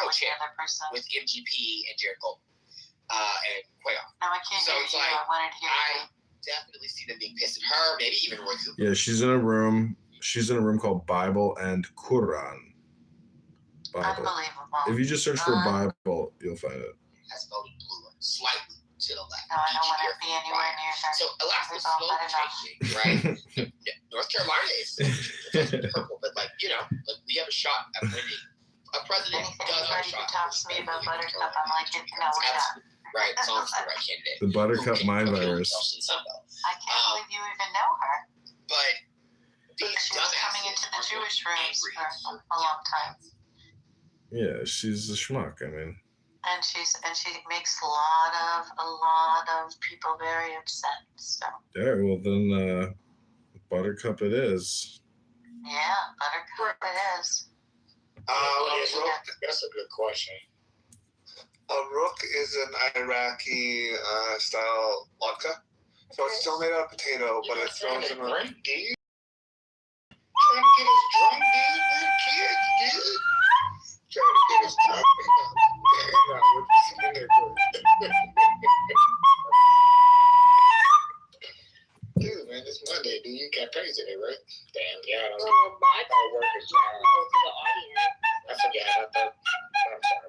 the other person. With MGP and Jared Goldman. And Quayle. No, I can't So hear it's you. like, I wanted to hear I definitely see them being pissed at her, maybe even Roy Cooper. Yeah, she's in a room. She's in a room called Bible and Quran. Bible. Unbelievable. If you just search for Bible, you'll find it. Has voted blue slightly to the left. No, I don't want to be anywhere near her. So Alaska's slow changing, right? North Carolina is purple, but like we have a shot at winning. A president does have a shot. Talks to me about Buttercup. I'm like, no, we're not. Right, it's almost the right candidate. The Buttercup mind virus. I can't believe you even know her. But she was coming into the Jewish rooms for a long time. Yeah, she's a schmuck. I mean. And she makes a lot of people very upset. So. Yeah, well then, Buttercup it is. Yeah, Buttercup it is. That's a good question. A rook is an Iraqi style vodka. So it's still made out of potato, but it throws in a drink, dude. Trying to get us drunk, dude. We're kids, dude. Trying to get us drunk. Dude, man, it's Monday, dude. You got paid today, right? Damn, yeah. I don't know. My work is I forgot. I thought. I'm sorry.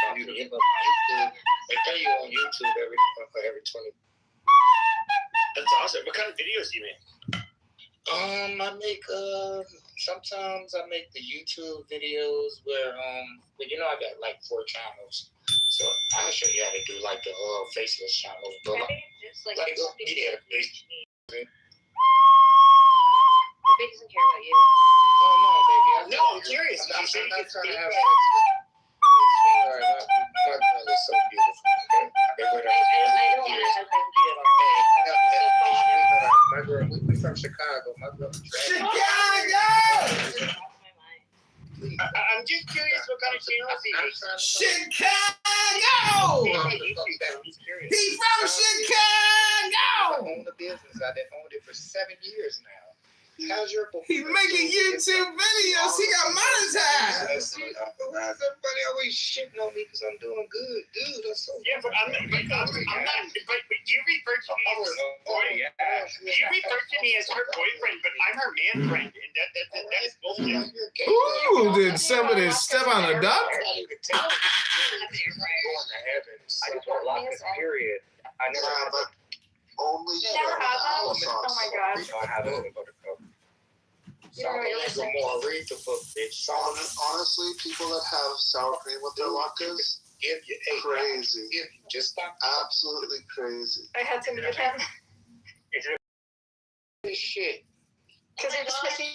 They pay you on YouTube every 20. That's awesome. What kind of videos do you make? I make sometimes I make the YouTube videos where but I got like 4 channels. So I can show you how to do like the faceless channels. But Baby doesn't care about you. Oh no, baby. No, I'm curious. I'm not trying to have sex with my girl is so beautiful. Okay? I don't want to have sex with you at all. My girl, we from Chicago. My girl. Chicago! I'm just curious what kind of channels he makes. Chicago! He's from Chicago! I own the business. I've owned it for 7 years now. How's your boy? He's making YouTube videos. He got monetized. Why is everybody always shitting on me because I'm doing good? Dude, that's so Yeah, but I'm not, but you refer to me as her boyfriend. You refer to me as her boyfriend, but I'm her man friend, and that is bullshit. Ooh, did somebody step on a duck? I just want to lock this period. I never had only Never had that? applesauce. Oh my god. We don't have it in the buttercup. You don't know what you're missing. Read the book, bitch. Honestly, people that have sour cream with their latkes, crazy. Just Absolutely crazy. I had to mute him. shit. Because you're just making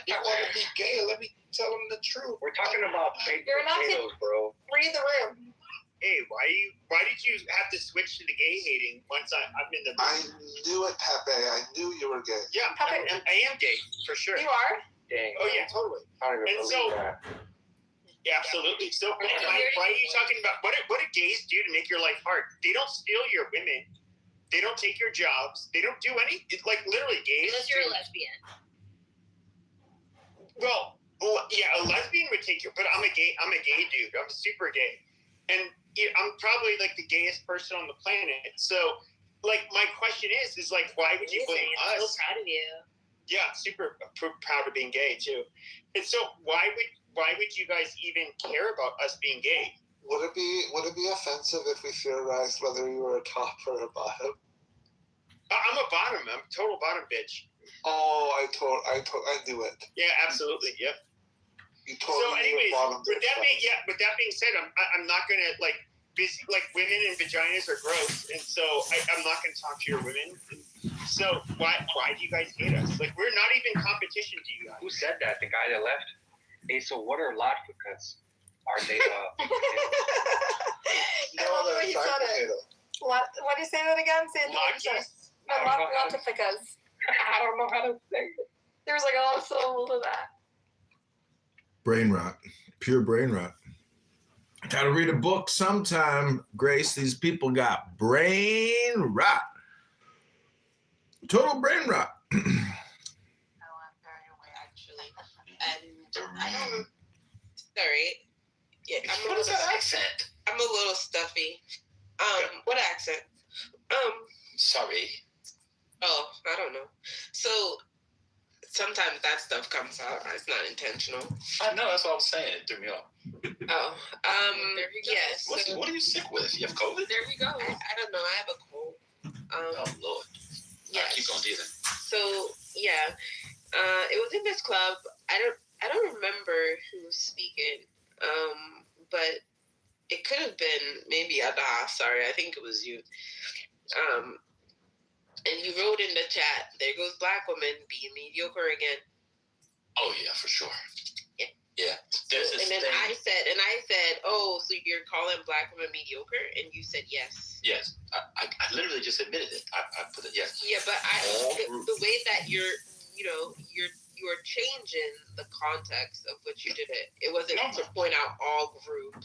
You want to be gay? Let me tell them the truth. We're talking about baked You're not potatoes, bro. read the room. Hey, why did you have to switch to the gay hating once I'm in the I knew it, Pepe. I knew you were gay. Yeah, Pepe. I am gay for sure. You are? Dang. Oh yeah, totally. I don't even And believe so, that. yeah, absolutely. So why are you talking about what do gays do to make your life hard? They don't steal your women. They don't take your jobs. They don't do any. It's like literally gays. Unless you're a lesbian. Well, yeah, a lesbian would take you, but I'm a gay dude. I'm super gay, and I'm probably like the gayest person on the planet. So, like, my question is like, why would you blame I'm us? so proud of you. Yeah, super proud of being gay too. And so, why would you guys even care about us being gay? Would it be offensive if we theorized whether you were a top or a bottom? I'm a bottom. I'm a total bottom bitch. Oh, I knew it. Yeah, absolutely. Yep. You totally So, anyways, bottom with that being said, I'm not gonna like women and vaginas are gross, and so I'm not gonna talk to your women. So why do you guys hate us? Like, we're not even competition to you guys. Who said that? The guy that left? Hey, so what are latkes? Are they I love the way he said it. What do you say that again? Say it again. Latificas. I don't know how to say it. There's like a lot of syllables to that. Brain rot. Pure brain rot. Gotta read a book sometime, Grace. These people got brain rot. Total brain rot. Actually, and I don't. Sorry. Yeah, What is that accent? I'm a little stuffy. What accent? Sorry. Oh, I don't know. So sometimes that stuff comes out. It's not intentional. I know, that's what I was saying. It threw me off. Oh, There you go. yes. What are you sick with? You have COVID? There we go. I don't know. I have a cold. Oh, Lord. Yes. Keep going, Ethan. So yeah, it was in this club. I don't remember who was speaking. But it could have been maybe Ada. Sorry, I think it was you. And you wrote in the chat, "There goes black women being mediocre again." Oh yeah, for sure. Yeah. Yeah. There's this And then thing. I said, "Oh, so you're calling black women mediocre?" And you said yes. Yes, I literally just admitted it. I put it yes. Yeah, but the way that you're changing the context of what you did it wasn't to point out all group.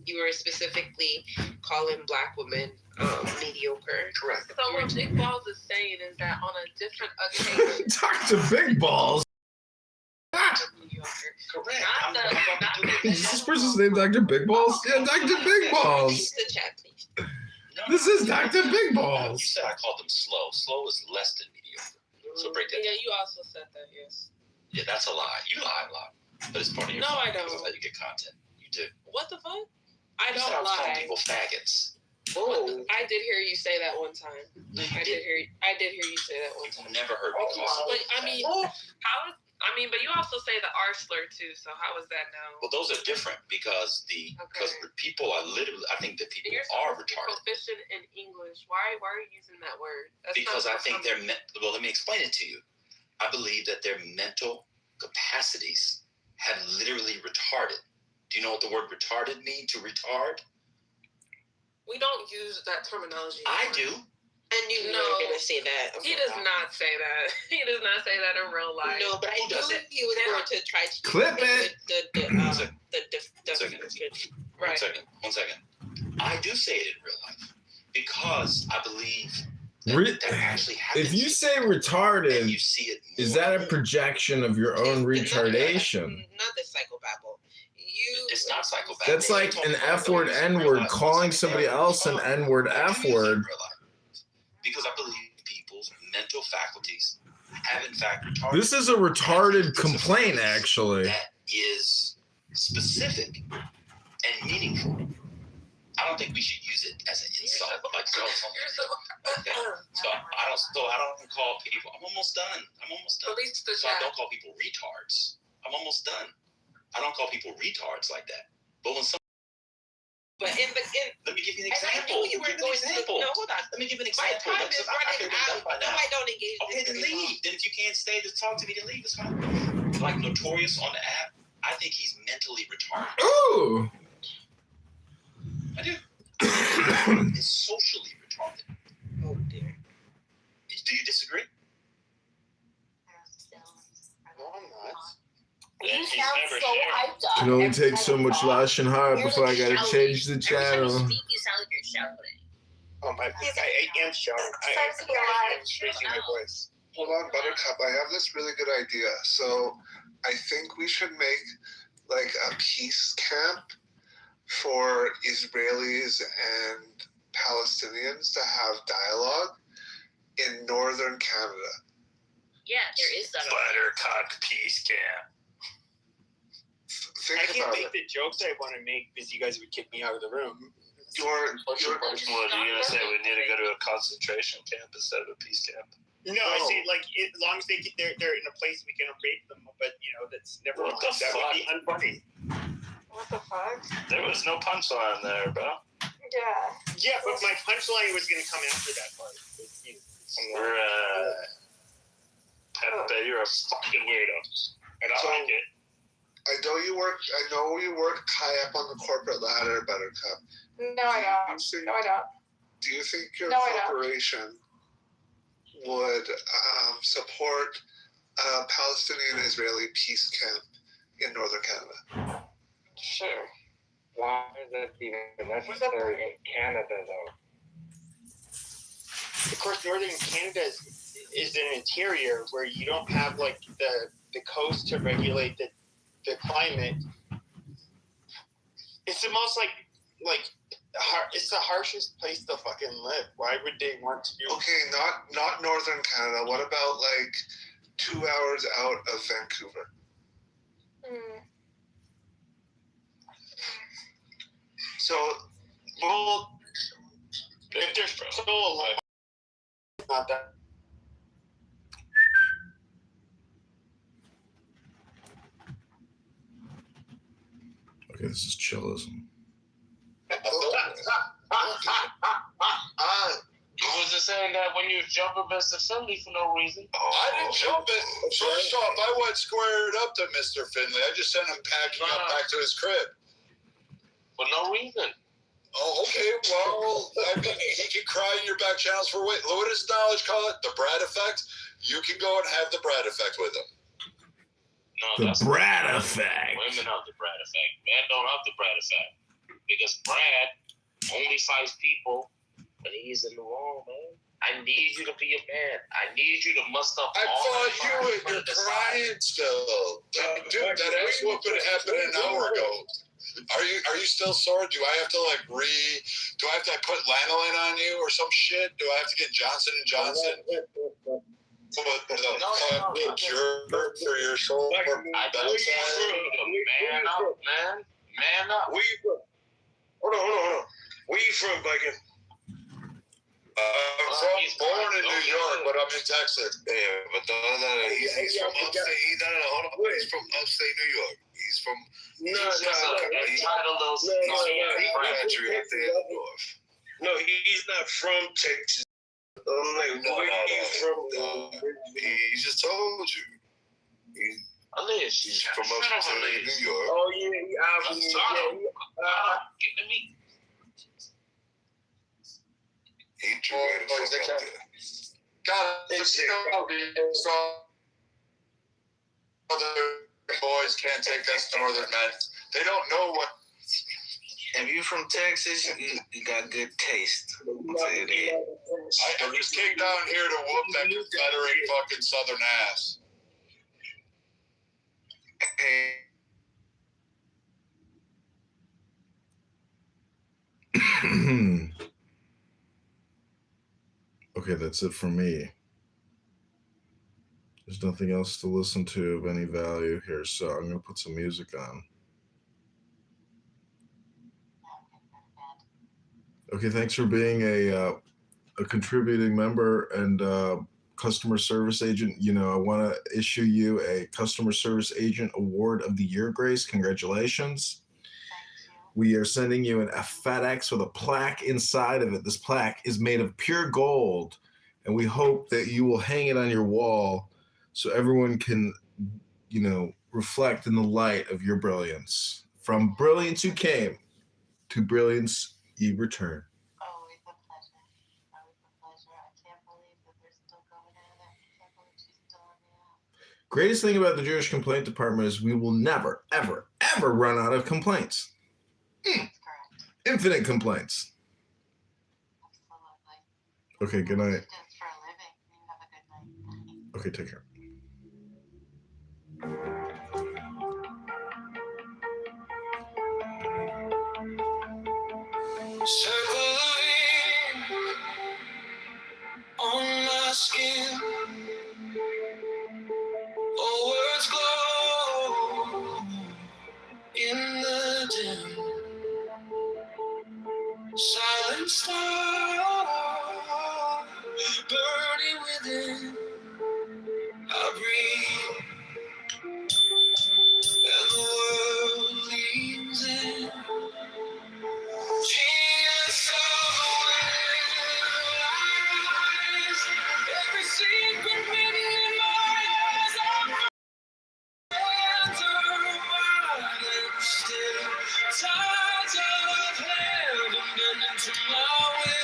You were specifically calling black women mediocre. Correct. So what Big Balls is saying is that on a different occasion, Dr. Big Balls. mediocre. Correct. Is this person's name Dr. Big Balls? Yeah, Dr. Big Balls. The chat, please. This is Dr. Big You Balls. said I called them slow. Slow is less than mediocre. So break that. Yeah, you also said that, yes. Yeah, that's a lie. You lie a lot, but it's part of your. No, I because don't. That's how you get content. You do. What the fuck? I You said I don't was calling lie. people faggots. I did hear you say that one time. No, you I did hear you say that one time. You've never heard me call someone But I mean, but you also say the R slur too. So how is that now? Well, those are different because people are literally. I think that people You're are supposed to be retarded proficient in English. Why are you using that word? That's because not I think they're. Well, let me explain it to you. I believe that their mental capacities have literally retarded. Do you know what the word retarded means? To retard? We don't use that terminology. I do. I knew you were going to say that. He does not say that. He does not say that in real life. No, but I knew he was going to try to Clip it. One second. I do say it in real life because I believe that actually happens. If you say retarded, you see it is that a projection of your own retardation? Not the psychobabble. It's not psychopathic. That's like an F word, N word, calling somebody else an N word, F word. Because I believe people's mental faculties have in fact retarded. This is a retarded complaint, actually. That is specific and meaningful. I I don't think we should use it as an insult. Like so, like that. So I don't call people. I'm almost done. Release the So I chat. don't call people retards. I'm almost done. I don't call people retards like that. But when But let me give you an and I example. knew you were going to. No, hold on. Let me give you an My example. time is running out. No, I don't engage. Okay, then leave. Then if you can't stay to talk to me, then leave. It's fine. Like Notorious on the app, I think he's mentally retarded. Ooh. I do. He's socially retarded. Oh dear. Do you disagree? No, I'm not. You sound so hyped up. Can only Every take time so you much talk, lashing hard you're before I like gotta shouting. change the Every time channel. you speak, you sound like you're shouting. Oh my! I am shouting. I am raising my voice. Hold on, Buttercup. I have this really good idea. So I think we should make like a peace camp for Israelis and Palestinians to have dialogue in northern Canada. Yeah, there is that. Buttercup peace camp. I can't make the jokes I want to make because you guys would kick me out of the room. What are you gonna say? We need to go to a concentration camp instead of a peace camp. No, I say like as long as they're in a place we can rape them, but you know that's never. What the that fuck? would be unfunny. What the fuck? There was no punchline there, bro. Yeah. Yeah, but my punchline was gonna come after that part. We're Pepe, you're a fucking weirdo, and I like it. I know you work high up on the corporate ladder, Buttercup. No, I don't. No, I don't. Do you think your No, I don't. corporation would support a Palestinian-Israeli peace camp in northern Canada? Sure. Why is that even necessary in Canada, though? Of course, northern Canada is an interior where you don't have like the coast to regulate the climate. It's the most it's the harshest place to fucking live. Why would they want to do? Okay, not northern Canada. What about like 2 hours out of Vancouver? So, well, if they're so alone, not that. Okay, this is chillism. Was it saying that when you jump up Mr. Finley for no reason? I didn't jump it. First off, I went squared up to Mr. Finley. I just sent him packing up back to his crib. For no reason. Oh, okay. Well, I mean, he can cry in your back channels for what does knowledge call it? The Brad effect? You can go and have the Brad effect with him. No, The Brad effect. Women have the Brad effect. Men don't have the Brad effect. Because Brad only fights people when he's in the wrong, man. I need you to be a man. I need you to muster up I all thought that you were crying still. Dude, that ass whooping happened an hour ago. Are you still sore? Do I have to put lanolin on you or some shit? Do I have to get Johnson & Johnson? Put the cure for your shoulder? I tell you to man up, man. Man up. Hold on. Where you from, Viking? I'm born in New York, but I'm in Texas. Yeah, but he's from upstate. He's from upstate New York. He's from. He's not from Texas. I'm like, where are you from? He just told you. He's from upstate New York. Oh yeah, He drew it from up there. God, other boys can't take us northern men. They don't know what. If you from Texas, you got good taste. I just came down here to whoop that Confederate fucking Southern ass. Okay, that's it for me. There's nothing else to listen to of any value here, so I'm going to put some music on. Okay, thanks for being a contributing member and customer service agent. You know, I want to issue you a customer service agent award of the year, Grace. Congratulations. We are sending you a FedEx with a plaque inside of it. This plaque is made of pure gold, and we hope that you will hang it on your wall so everyone can, you know, reflect in the light of your brilliance. From brilliance you came, to brilliance ye return. Always a pleasure. Always a pleasure. I can't believe that they're still going at it. I can't believe she's still on the app. Greatest thing about the Jewish Complaint Department is we will never, ever, ever run out of complaints. That's correct. Infinite complaints. Absolutely. Okay, good night. She does for a living. You have a good night. Okay, take care. Circle of ink on my skin. All words glow in the dim. Silent star burning within. I breathe and the world leans in. Genius of the wise, every secret written in my eyes. I'm wide and still. Tides of heaven bend into my will.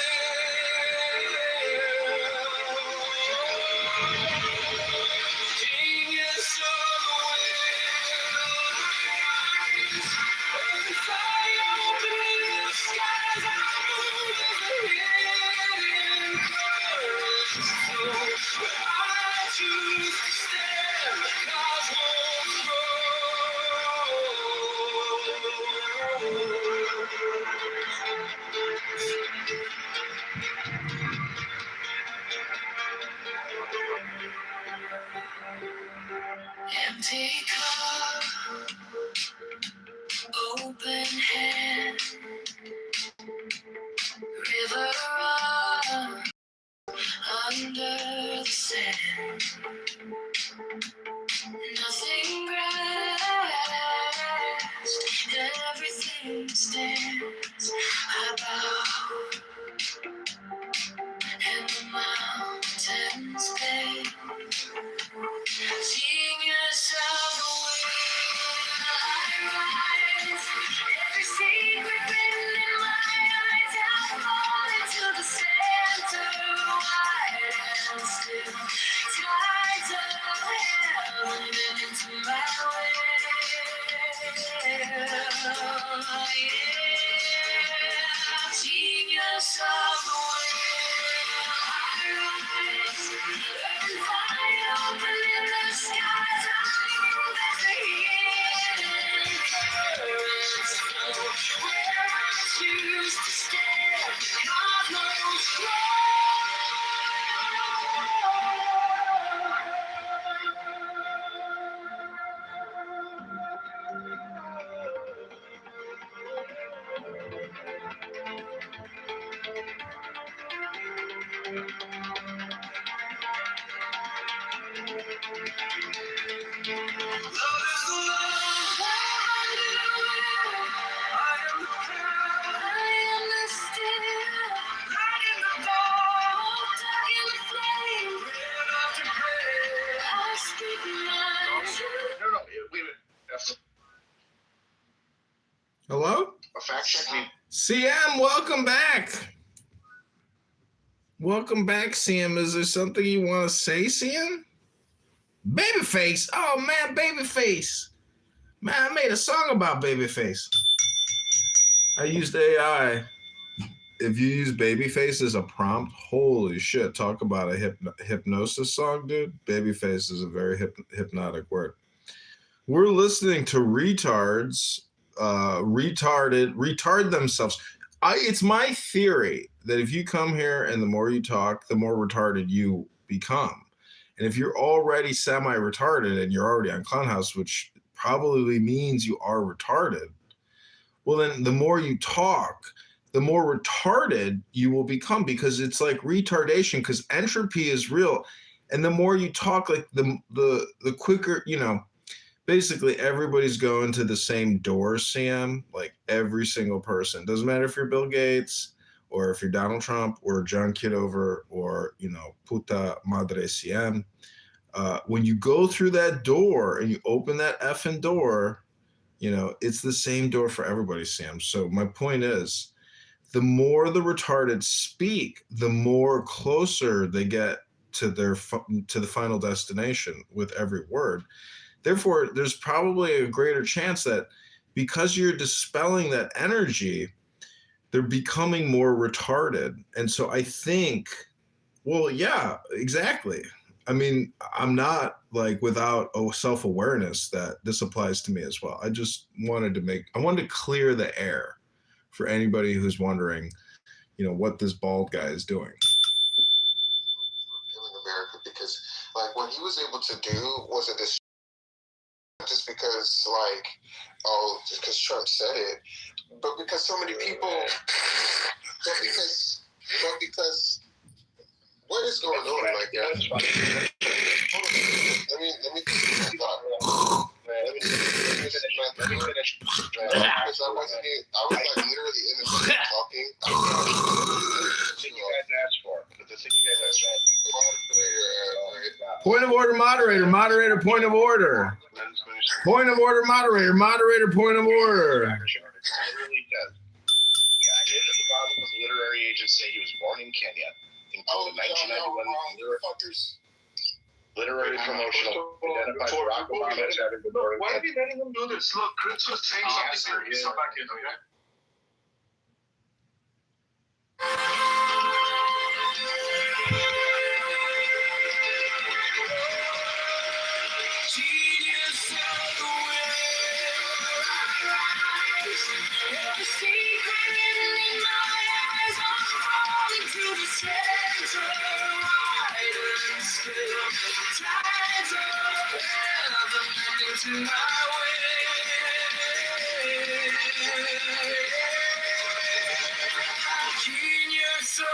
Genius of the wise, every fire open in the skies. I move as the hidden currents flow. But I choose to stand, the cosmos empty cup, open hand, river run under the sand. Nothing grasped, everything stands. I bow, and the mountains bend. Genius of the wind, I rise. Every secret written in my eyes, I fall into the center, wide and still. Tides of heaven bend into my will. Yeah, genius of the wind, I rise. Every fire open in the skies, I move as the hidden currents flow. Where I choose to stand, cosmos Hello? A fact check me. CM, welcome back. Welcome back, CM. Is there something you want to say, CM? Babyface. Oh, man, Babyface. Man, I made a song about Babyface. I used AI. If you use Babyface as a prompt, holy shit, talk about a hypnosis song, dude. Babyface is a very hypnotic word. We're listening to retards, retard themselves. It's my theory that if you come here and the more you talk, the more retarded you become. And if you're already semi-retarded and you're already on Clownhouse, which probably means you are retarded, well, then the more you talk, the more retarded you will become, because it's like retardation, because entropy is real. And the more you talk, like the quicker, you know, basically everybody's going to the same door, Sam, like every single person. Doesn't matter if you're Bill Gates or if you're Donald Trump or John Kitover or, you know, puta madre CM. When you go through that door and you open that effing door, you know, it's the same door for everybody, Sam. So my point is, the more the retarded speak, the more closer they get to the final destination with every word. Therefore, there's probably a greater chance that because you're dispelling that energy, they're becoming more retarded. And so I think, well, yeah, exactly. I mean, I'm not like without self-awareness that this applies to me as well. I just wanted to clear the air for anybody who's wondering, you know, what this bald guy is doing. In America, because like what he was able to do wasn't this just because like, oh, just because Trump said it, but because so many people, but because what is going on? Like, let me finish my thought. Because I was like literally in the middle of talking. The thing you guys asked for. Point of order, moderator. Moderator, point of order. Point of order, moderator. Moderator, point of order. It really does. Yeah, I hear that the Obama's literary agents say he was born in Kenya in the 1991 literary promotional identified Barack Obama as having been born in Kenya. Why are we letting them do this? Look, Chris was saying something to back in, okay? Genius of the every secret in my eyes, I'm falling to the center, right and still. Tides of heaven into my way. Genius of the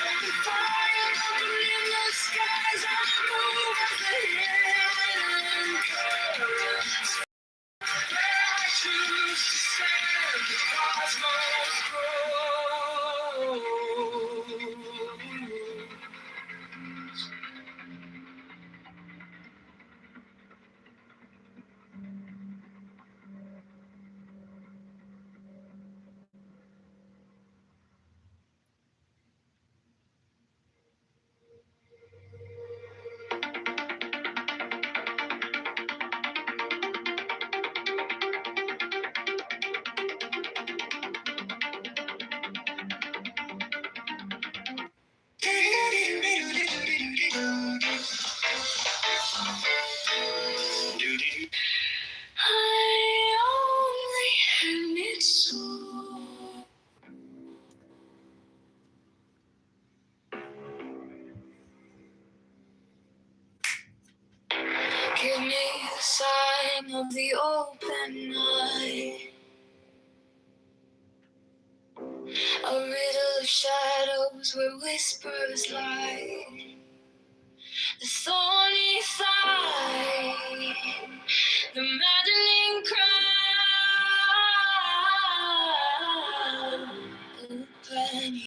every fire open in the skies, I move as the hidden currents. Where I choose to stand, the cosmos grows. I only need so. Give me the sign of the open eye, a riddle of shadows where whispers lie. The thorny thigh, the